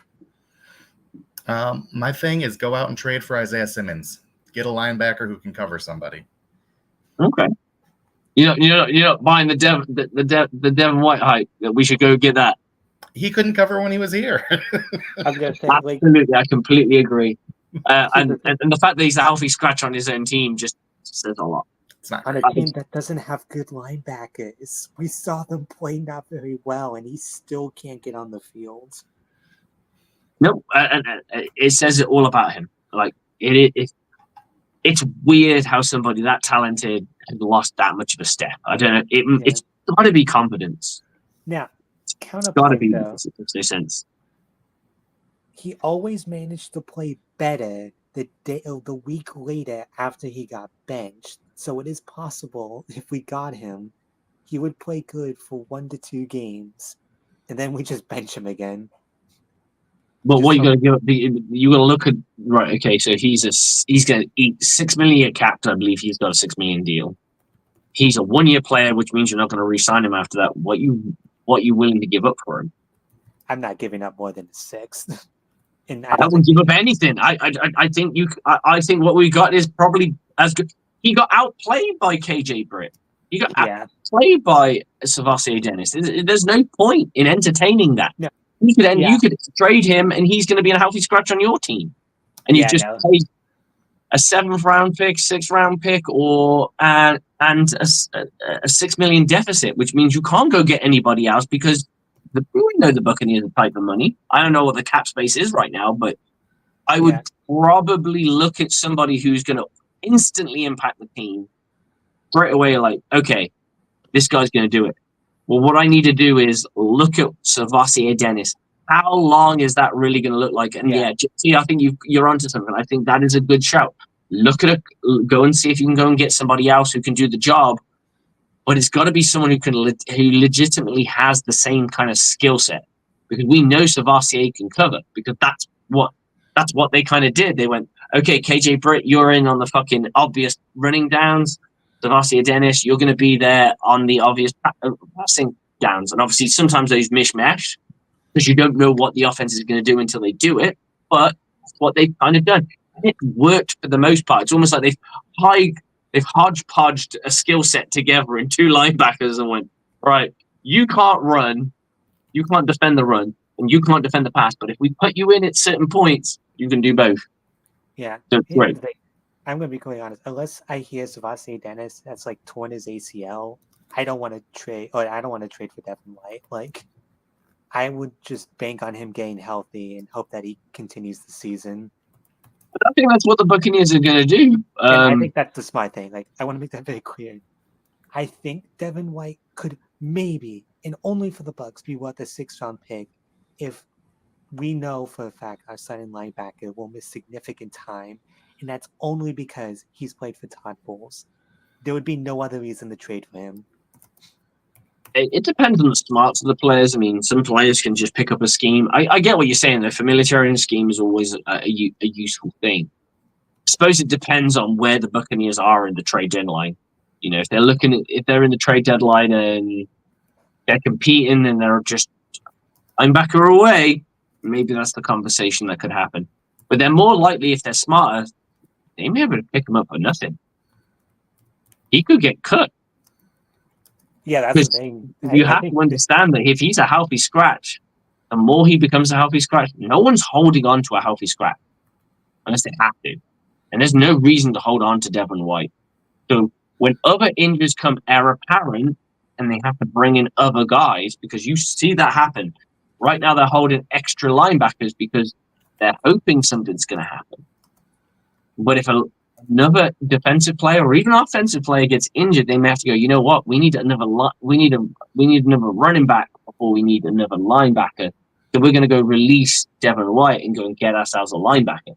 My thing is go out and trade for Isaiah Simmons. Get a linebacker who can cover somebody. Okay. You're not buying the Devin White hype that we should go get that. He couldn't cover when he was here. I was going to say, absolutely, I completely agree. And the fact that he's a healthy scratch on his own team just says a lot. It's not on a team that doesn't have good linebackers. We saw them play not very well, and he still can't get on the field. No, and it says it all about him. Like it's weird how somebody that talented has lost that much of a step. I don't know. It's got to be confidence. Now, it's got to be. though, it makes no sense. He always managed to play better the week later after he got benched. So it is possible if we got him, he would play good for 1 to 2 games, and then we just bench him again. But what you got to give? You got to look at right. Okay, so he's going to eat $6 million a cap. I believe he's got a $6 million deal. He's a 1-year player, which means you're not going to re-sign him after that. What you willing to give up for him? I'm not giving up more than 6. And I don't give up anything. I think I think what we got is probably as good. He got outplayed by KJ Britt. He got outplayed by Savasi Dennis. There's no point in entertaining that. No. You could trade him, and he's going to be a healthy scratch on your team. And you just paid a 7th round pick, 6th round pick, and a $6 million deficit, which means you can't go get anybody else because we know the Buccaneers are type of money. I don't know what the cap space is right now, but I would probably look at somebody who's going to instantly impact the team straight away. Like, okay, this guy's going to do it. Well, what I need to do is look at Savasi Dennis. How long is that really going to look like? And JT, I think you're onto something. I think that is a good shout. Look at it. Go and see if you can go and get somebody else who can do the job. But it's got to be someone who legitimately has the same kind of skill set, because we know Savasi can cover, because that's what they kind of did. They went, okay, KJ Britt, you're in on the fucking obvious running downs. Devontae Dennis, you're going to be there on the obvious passing downs. And obviously, sometimes those mishmash because you don't know what the offense is going to do until they do it. But that's what they've kind of done. And it worked for the most part. It's almost like they've hodgepodged a skill set together in two linebackers and went, right, you can't run, you can't defend the run, and you can't defend the pass. But if we put you in at certain points, you can do both. Yeah. So, great. I'm going to be completely honest. Unless I hear Devontae Dennis that's like torn his ACL, I don't want to trade. Or I don't want to trade for Devin White. Like, I would just bank on him getting healthy and hope that he continues the season. I think that's what the Buccaneers are going to do. And I think that's the smart thing. Like, I want to make that very clear. I think Devin White could maybe, and only for the Bucs, be worth a 6th-round pick if we know for a fact our starting linebacker will miss significant time, and that's only because he's played for Todd Bowles. There would be no other reason to trade for him. It depends on the smarts of the players. I mean, some players can just pick up a scheme. I get what you're saying. The familiarity scheme is always a useful thing. I suppose it depends on where the Buccaneers are in the trade deadline. You know, if they're in the trade deadline and they're competing and they're just linebacker away, maybe that's the conversation that could happen. But they're more likely, if they're smarter, they may be able to pick him up for nothing. He could get cut. Yeah, that's the thing. You have to understand that if he's a healthy scratch, the more he becomes a healthy scratch, no one's holding on to a healthy scratch unless they have to. And there's no reason to hold on to Devin White. So when other injuries come apparent and they have to bring in other guys, because you see that happen. Right now they're holding extra linebackers because they're hoping something's going to happen. But if another defensive player or even offensive player gets injured, they may have to go, you know what? We need another running back before we need another linebacker. So we're going to go release Devin White and go and get ourselves a linebacker.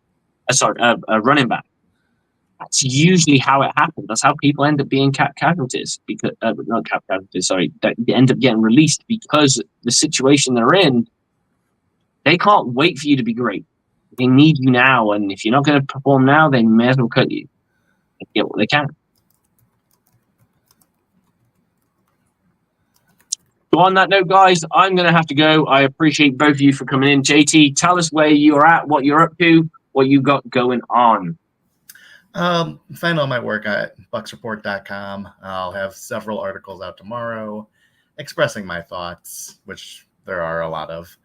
A running back. That's usually how it happens. That's how people end up being cap casualties. Because not cap casualties, sorry. They end up getting released because the situation they're in, they can't wait for you to be great. They need you now, and if you're not going to perform now, they may as well cut you. They get what they can. So on that note, guys, I'm going to have to go. I appreciate both of you for coming in. JT, tell us where you're at, what you're up to, what you got going on. Find all my work at bucsreport.com. I'll have several articles out tomorrow expressing my thoughts, which there are a lot of.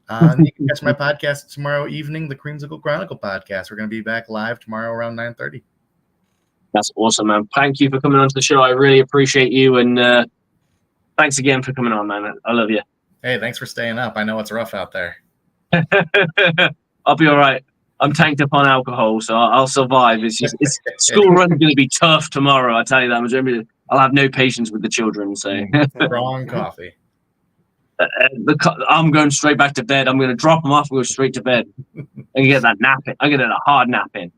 And you can catch my podcast tomorrow evening, the Creamsicle Chronicle podcast. We're going to be back live tomorrow around 9:30. That's awesome, man. Thank you for coming on to the show. I really appreciate you, and thanks again for coming on, man. I love you. Hey, thanks for staying up. I know it's rough out there. I'll be all right. I'm tanked up on alcohol, so I'll survive. It's school run's going to be tough tomorrow. I tell you that much. I'll have no patience with the children. So wrong coffee. I'm going straight back to bed. I'm going to drop them off and go straight to bed. And get that nap in. I'm going to get a hard nap in.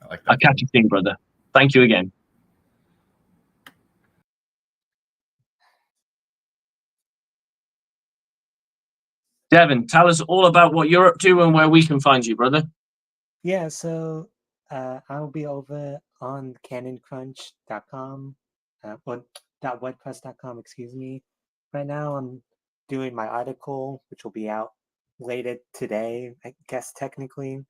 I like that. I'll catch you soon, brother. Thank you again. Devin, tell us all about what you're up to and where we can find you, brother. Yeah, so I'll be over on canoncrunch.com, .wordpress.com, excuse me. Right now I'm doing my article, which will be out later today, I guess technically.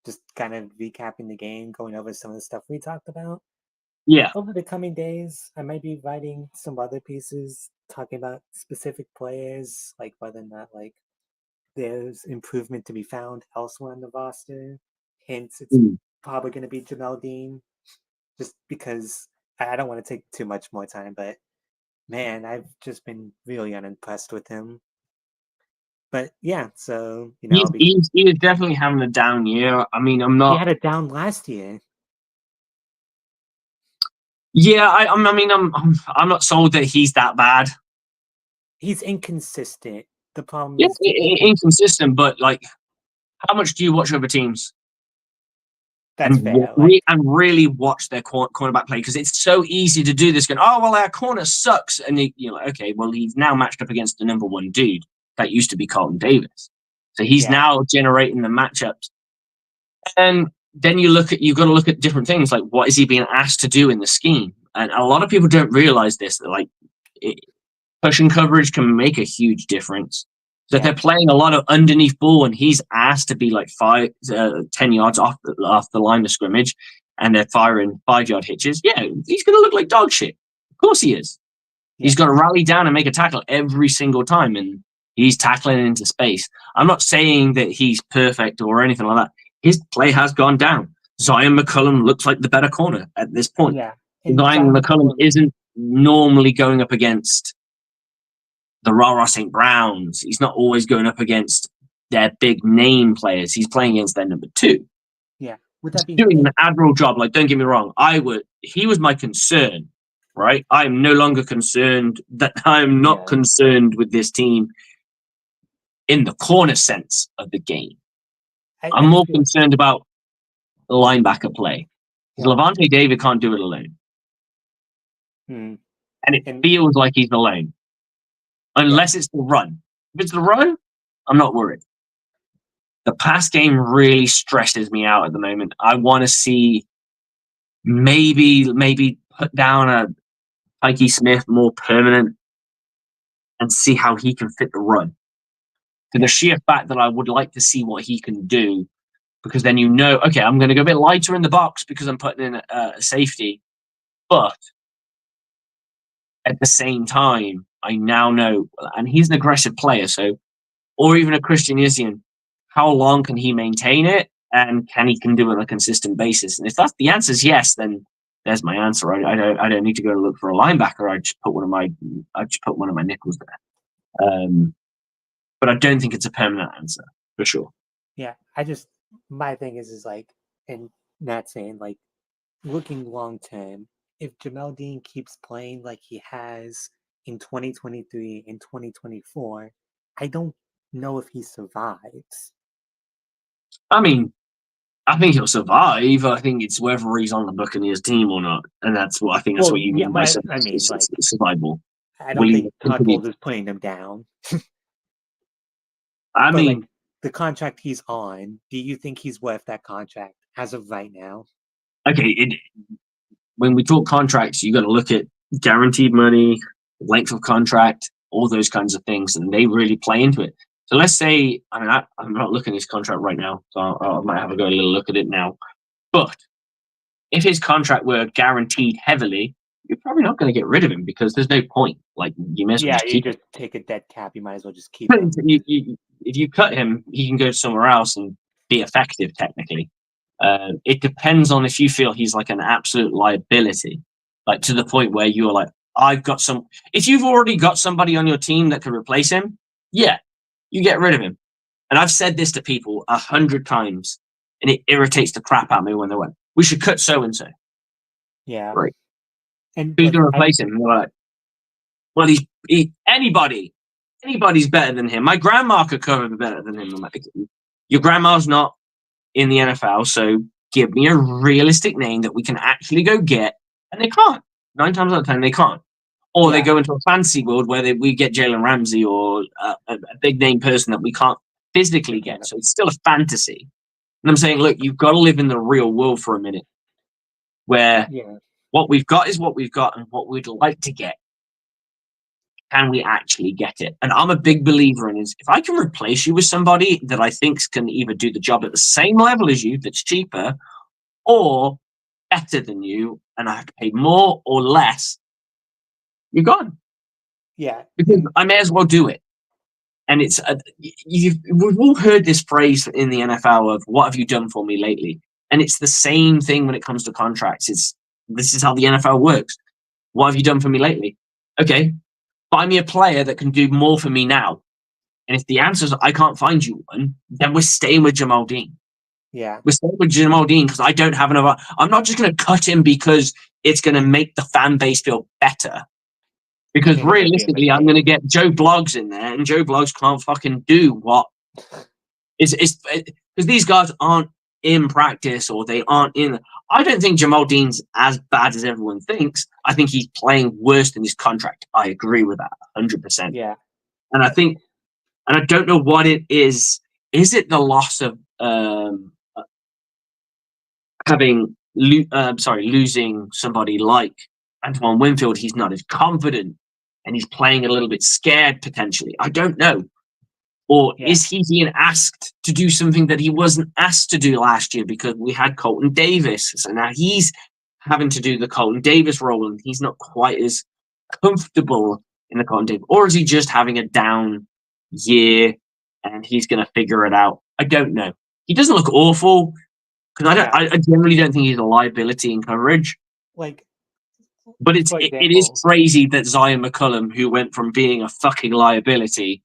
Just kind of recapping the game, going over some of the stuff we talked about. Yeah. Over the coming days, I might be writing some other pieces talking about specific players, like whether or not there's improvement to be found elsewhere on the roster. Hence, it's probably going to be Jamel Dean, just because I don't want to take too much more time, but man, I've just been really unimpressed with him. But yeah, so he is definitely having a down year. I mean, I'm not. He had a down last year. Yeah, I'm not sold that he's that bad. He's inconsistent. The problem is inconsistent, but how much do you watch other teams? That's fair. And really watch their cornerback play, because it's so easy to do this. Going, oh well, our corner sucks, and you're like, okay, well he's now matched up against the number one dude that used to be Carlton Davis, so he's now generating the matchups. And then you've got to look at different things, like what is he being asked to do in the scheme? And a lot of people don't realize this, that like pushing coverage can make a huge difference. So if they're playing a lot of underneath ball and he's asked to be like 10 yards off the line of scrimmage and they're firing 5-yard hitches, yeah, he's going to look like dog shit. Of course he is. Yeah. He's got to rally down and make a tackle every single time, and he's tackling into space. I'm not saying that he's perfect or anything like that. His play has gone down. Zion McCullum looks like the better corner at this point. Yeah. Zion McCullum isn't normally going up against the Rara St. Browns. He's not always going up against their big name players. He's playing against their number 2. Yeah. With that being doing an admirable job. Like, don't get me wrong. He was my concern, right? I'm no longer concerned that I'm not concerned with this team in the corner sense of the game. I'm more concerned about the linebacker play. Levante David can't do it alone. And it feels like he's alone. Unless it's the run. If it's the run, I'm not worried. The pass game really stresses me out at the moment. I want to see maybe put down a Pikey Smith more permanent and see how he can fit the run. For the sheer fact that I would like to see what he can do, because then okay, I'm going to go a bit lighter in the box because I'm putting in a safety. But at the same time, I now know, and he's an aggressive player, or even a Christian Isian, how long can he maintain it, and can he do it on a consistent basis? And if that's the answer is yes, then there's my answer. I don't need to go look for a linebacker. I just put one of my nickels there. But I don't think it's a permanent answer for sure. Yeah, my thing is like, and not saying like, looking long term, if Jamel Dean keeps playing like he has in 2023 and 2024, I don't know if he survives. I mean, I think he'll survive. I think it's whether he's on the Buccaneers team or not, and that's what what you mean by survival. I don't think Todd Bowles is putting him down. I mean, like, the contract he's on, do you think he's worth that contract as of right now? Okay, when we talk contracts, you got to look at guaranteed money, length of contract, all those kinds of things, and they really play into it. So let's say, I'm not looking at his contract right now, so I might have a little look at it now. But if his contract were guaranteed heavily, you're probably not going to get rid of him because there's no point. Like, you may as well just keep him. Take a dead cap. You might as well just keep him. If you cut him, he can go somewhere else and be effective, technically. It depends on if you feel he's like an absolute liability, like to the point where you're like, if you've already got somebody on your team that can replace him, yeah, you get rid of him. And I've said this to people 100 times, and it irritates the crap out of me when they went, we should cut so-and-so. Yeah. Right. And who's going to replace him? And they're like, well, anybody's better than him. My grandma could cover better than him. Like, your grandma's not in the NFL, so give me a realistic name that we can actually go get. And they can't. 9 times out of 10, they can't. Or they go into a fantasy world where we get Jalen Ramsey or a big name person that we can't physically get. So it's still a fantasy. And I'm saying, look, you've got to live in the real world for a minute, where what we've got is what we've got, and what we'd like to get, can we actually get it? And I'm a big believer in is if I can replace you with somebody that I think can either do the job at the same level as you, that's cheaper, or better than you, and I have to pay more or less, you're gone. Yeah. Because I may as well do it. And it's we've all heard this phrase in the NFL of what have you done for me lately? And it's the same thing when it comes to contracts. This is how the NFL works. What have you done for me lately? Okay, find me a player that can do more for me now. And if the answer is I can't find you one, then we're staying with Jamel Dean. Yeah. We're staying with Jamel Dean because I don't have another. I'm not just going to cut him because it's going to make the fan base feel better. Because realistically, I'm going to get Joe Bloggs in there, and Joe Bloggs can't fucking do what is because these guys aren't in practice or they aren't in. I don't think Jamel Dean's as bad as everyone thinks. I think he's playing worse than his contract. I agree with that 100%. Yeah, and I think, and I don't know what it is. Is it the loss of losing somebody like Antoine Winfield, he's not as confident and he's playing a little bit scared potentially. I don't know. Or is he being asked to do something that he wasn't asked to do last year because we had Colton Davis? So now he's having to do the Colton Davis role and he's not quite as comfortable in the Colton Davis. Or is he just having a down year and he's going to figure it out? I don't know. He doesn't look awful because I generally don't think he's a liability in coverage. Like, but it is crazy that Zion McCollum, who went from being a fucking liability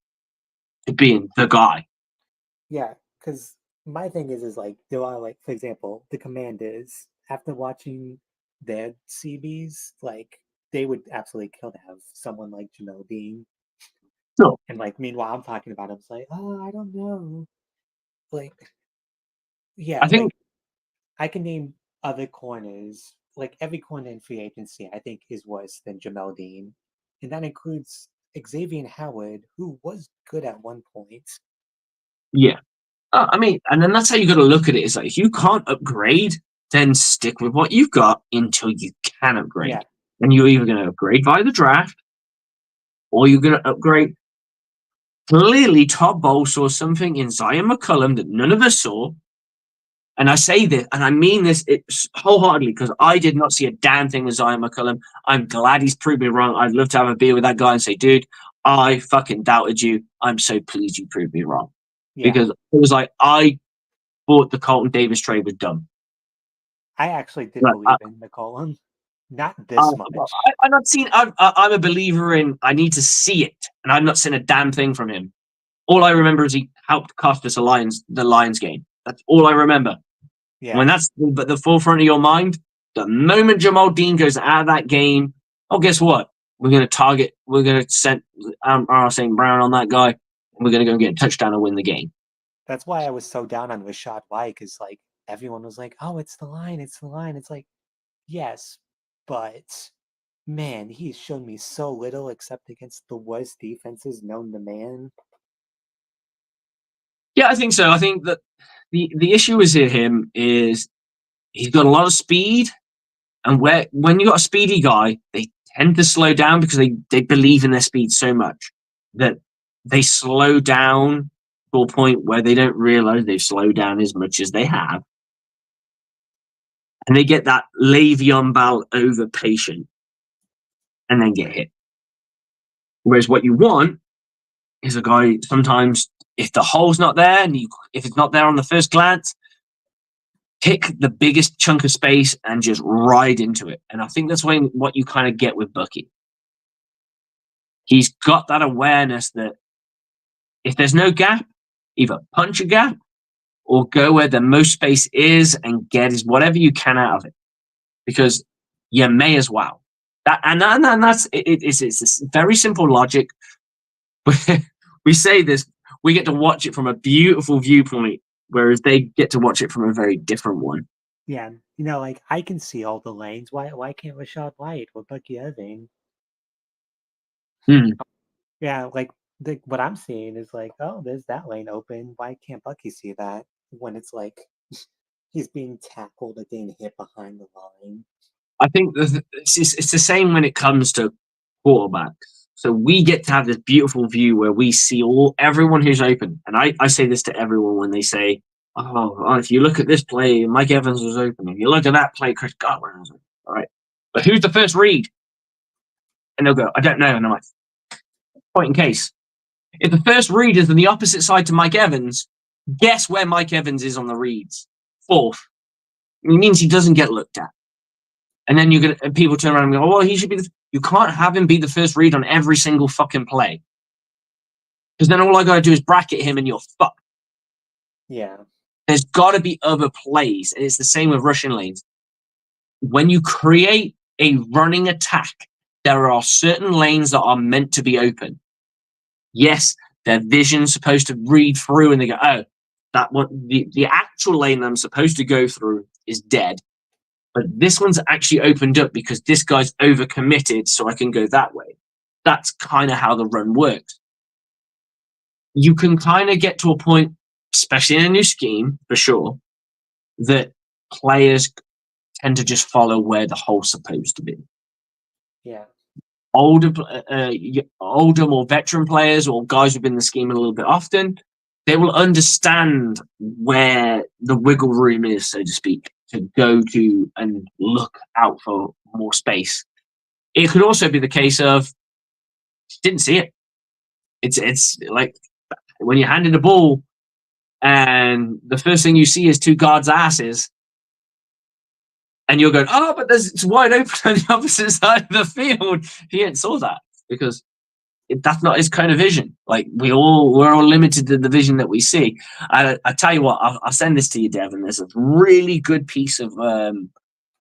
to being the guy. Yeah, because my thing is like, do I like, for example, the Commanders, after watching their CBs, like, they would absolutely kill to have someone like Jamel Dean. No. And like, meanwhile, I'm talking about him. It's like, oh, I don't know. Like, yeah, I think like, I can name other corners. Like, every corner in free agency, I think, is worse than Jamel Dean. And that includes Xavier Howard, who was good at one point. Yeah. I mean, and then that's how you got to look at it. Is like, if you can't upgrade, then stick with what you've got until you can upgrade. Yeah. And you're either going to upgrade via the draft, or you're going to upgrade. Clearly, Todd Bowles saw something in Zion McCollum that none of us saw. And I say this, and I mean this wholeheartedly, because I did not see a damn thing with Zion McCollum. I'm glad he's proved me wrong. I'd love to have a beer with that guy and say, dude, I fucking doubted you. I'm so pleased you proved me wrong. Yeah. Because it was like, I thought the Colton Davis trade was dumb. I actually did believe in McCollum. Not this much. I'm not seeing. I'm a believer in. I need to see it, and I've not seen a damn thing from him. All I remember is he helped cost us the Lions game. That's all I remember. Yeah. When that's the forefront of your mind, the moment Jamal Dean goes out of that game, oh, guess what? We're going to send St. Brown on that guy, and we're going to go and get a touchdown and win the game. That's why I was so down on Rashad White, because like everyone was like, "Oh, it's the line, it's the line." It's like, yes, but man, he's shown me so little except against the worst defenses known to man. Yeah, I think so. I think that the issue is him is he's got a lot of speed, and when you got a speedy guy, they tend to slow down because they believe in their speed so much that they slow down to a point where they don't realize they've slowed down as much as they have. And they get that Le'Veon Bell over patient and then get hit. Whereas what you want is a guy, sometimes if the hole's not there and if it's not there on the first glance, pick the biggest chunk of space and just ride into it. And I think that's what you kind of get with Bucky. He's got that awareness that if there's no gap, either punch a gap or go where the most space is and get whatever you can out of it. Because you may as well. It's this very simple logic. We say this, we get to watch it from a beautiful viewpoint, whereas they get to watch it from a very different one. Yeah, like I can see all the lanes. Why can't Rashad White or Bucky Irving? Yeah, like what I'm seeing is like, oh, there's that lane open. Why can't Bucky see that when it's like he's being tackled and being hit behind the line? I think it's the same when it comes to quarterbacks. So we get to have this beautiful view where we see everyone who's open. And I say this to everyone when they say, oh, if you look at this play, Mike Evans was open. If you look at that play, Chris Godwin was open. All right. But who's the first read? And they'll go, I don't know. And I'm like, point in case. If the first read is on the opposite side to Mike Evans, guess where Mike Evans is on the reads? Fourth. It means he doesn't get looked at. And then people turn around and go, oh, well, he should be you can't have him be the first read on every single fucking play. Because then all I got to do is bracket him and you're fucked. Yeah. There's got to be other plays. And it's the same with rushing lanes. When you create a running attack, there are certain lanes that are meant to be open. Yes, their vision's supposed to read through and they go, oh, that one, the actual lane that I'm supposed to go through is dead. But this one's actually opened up because this guy's overcommitted, so I can go that way. That's kind of how the run works. You can kind of get to a point, especially in a new scheme, for sure, that players tend to just follow where the hole's supposed to be. Yeah. Older, more veteran players or guys who've been in the scheme a little bit often, they will understand where the wiggle room is, so to speak, to go to and look out for more space. It could also be the case of didn't see it. It's like when you're handing the ball and the first thing you see is two guards' asses, and you're going, oh, but it's wide open on the opposite side of the field. He ain't saw that because that's not his kind of vision. Like we're all limited to the vision that we see. I tell you what, I'll send this to you, Devin. There's a really good piece of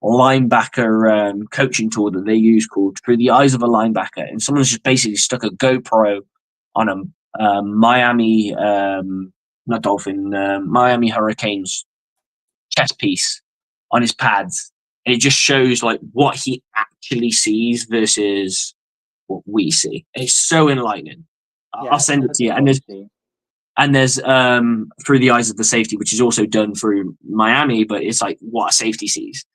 linebacker coaching tool that they use called Through the Eyes of a Linebacker, and someone's just basically stuck a GoPro on a Miami, not Dolphin, Miami Hurricanes chess piece on his pads, and it just shows like what he actually sees versus what we see. It's so enlightening. Yeah, I'll send it to you. And there's Through the Eyes of the Safety, which is also done through Miami, but it's like what a safety sees.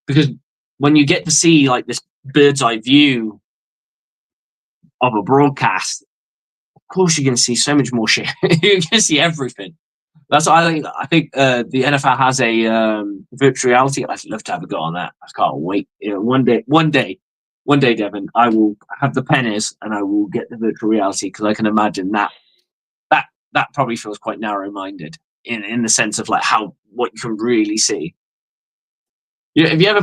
Because when you get to see like this bird's eye view of a broadcast, of course you're going to see so much more shit. You're going to see everything. That's what I think the NFL has a virtual reality. I'd love to have a go on that. I can't wait. You know, one day, Devin, I will have the pennies and I will get the virtual reality because I can imagine that probably feels quite narrow-minded in the sense of like what you can really see. Have you ever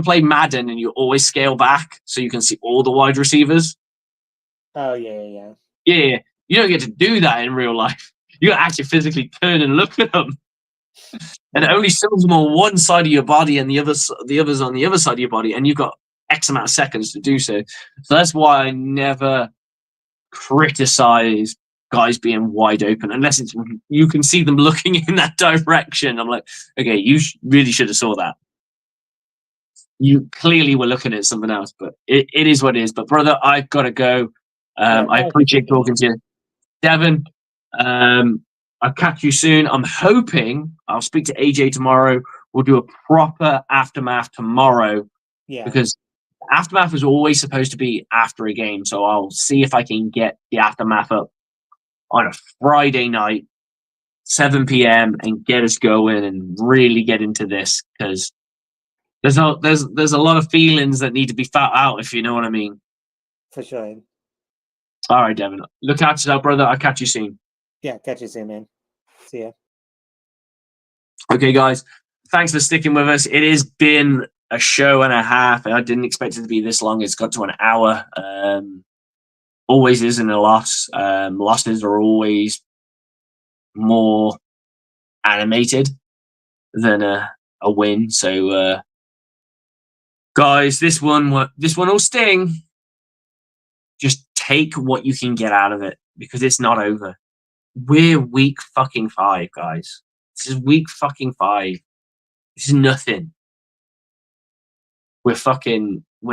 played Madden and you always scale back so you can see all the wide receivers? Oh yeah. Yeah. You don't get to do that in real life. You got to actually physically turn and look at them. And it only shows them on one side of your body and the others on the other side of your body, and you've got X amount of seconds to do so. So that's why I never criticize guys being wide open unless you can see them looking in that direction. I'm like, okay, you really should have saw that. You clearly were looking at something else, but it is what it is. But brother, I've got to go. I appreciate talking to you. Devin, I'll catch you soon. I'm hoping I'll speak to AJ tomorrow. We'll do a proper aftermath tomorrow. Yeah. Because aftermath was always supposed to be after a game. So I'll see if I can get the aftermath up on a Friday night, 7 p.m. and get us going and really get into this because there's a lot of feelings that need to be fought out, if you know what I mean. For sure. All right, Devin. Look out yourself, brother. I'll catch you soon. Yeah, catch you soon, man. See ya. Okay, guys. Thanks for sticking with us. It has been a show and a half. I didn't expect it to be this long. It's got to an hour. Always isn't a loss. Losses are always more animated than a win. So, guys, this one will sting. Just take what you can get out of it because it's not over. We're week fucking 5, guys. This is week fucking 5. This is nothing. We're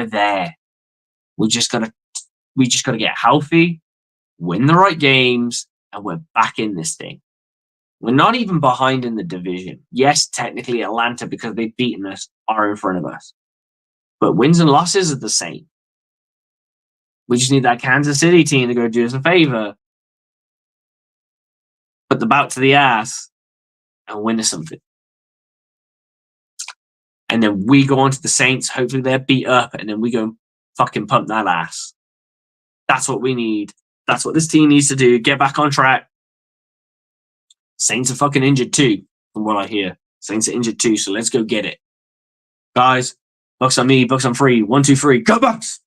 there. We just gotta get healthy, win the right games, and we're back in this thing. We're not even behind in the division. Yes, technically Atlanta, because they've beaten us, are in front of us. But wins and losses are the same. We just need that Kansas City team to go do us a favor. Put the bout to the ass and win us something. And then we go on to the Saints. Hopefully they're beat up. And then we go fucking pump that ass. That's what we need. That's what this team needs to do. Get back on track. Saints are fucking injured too, from what I hear. Saints are injured too, so let's go get it. Guys, Bucs on me, Bucs on free. 1, 2, 3. Go Bucs!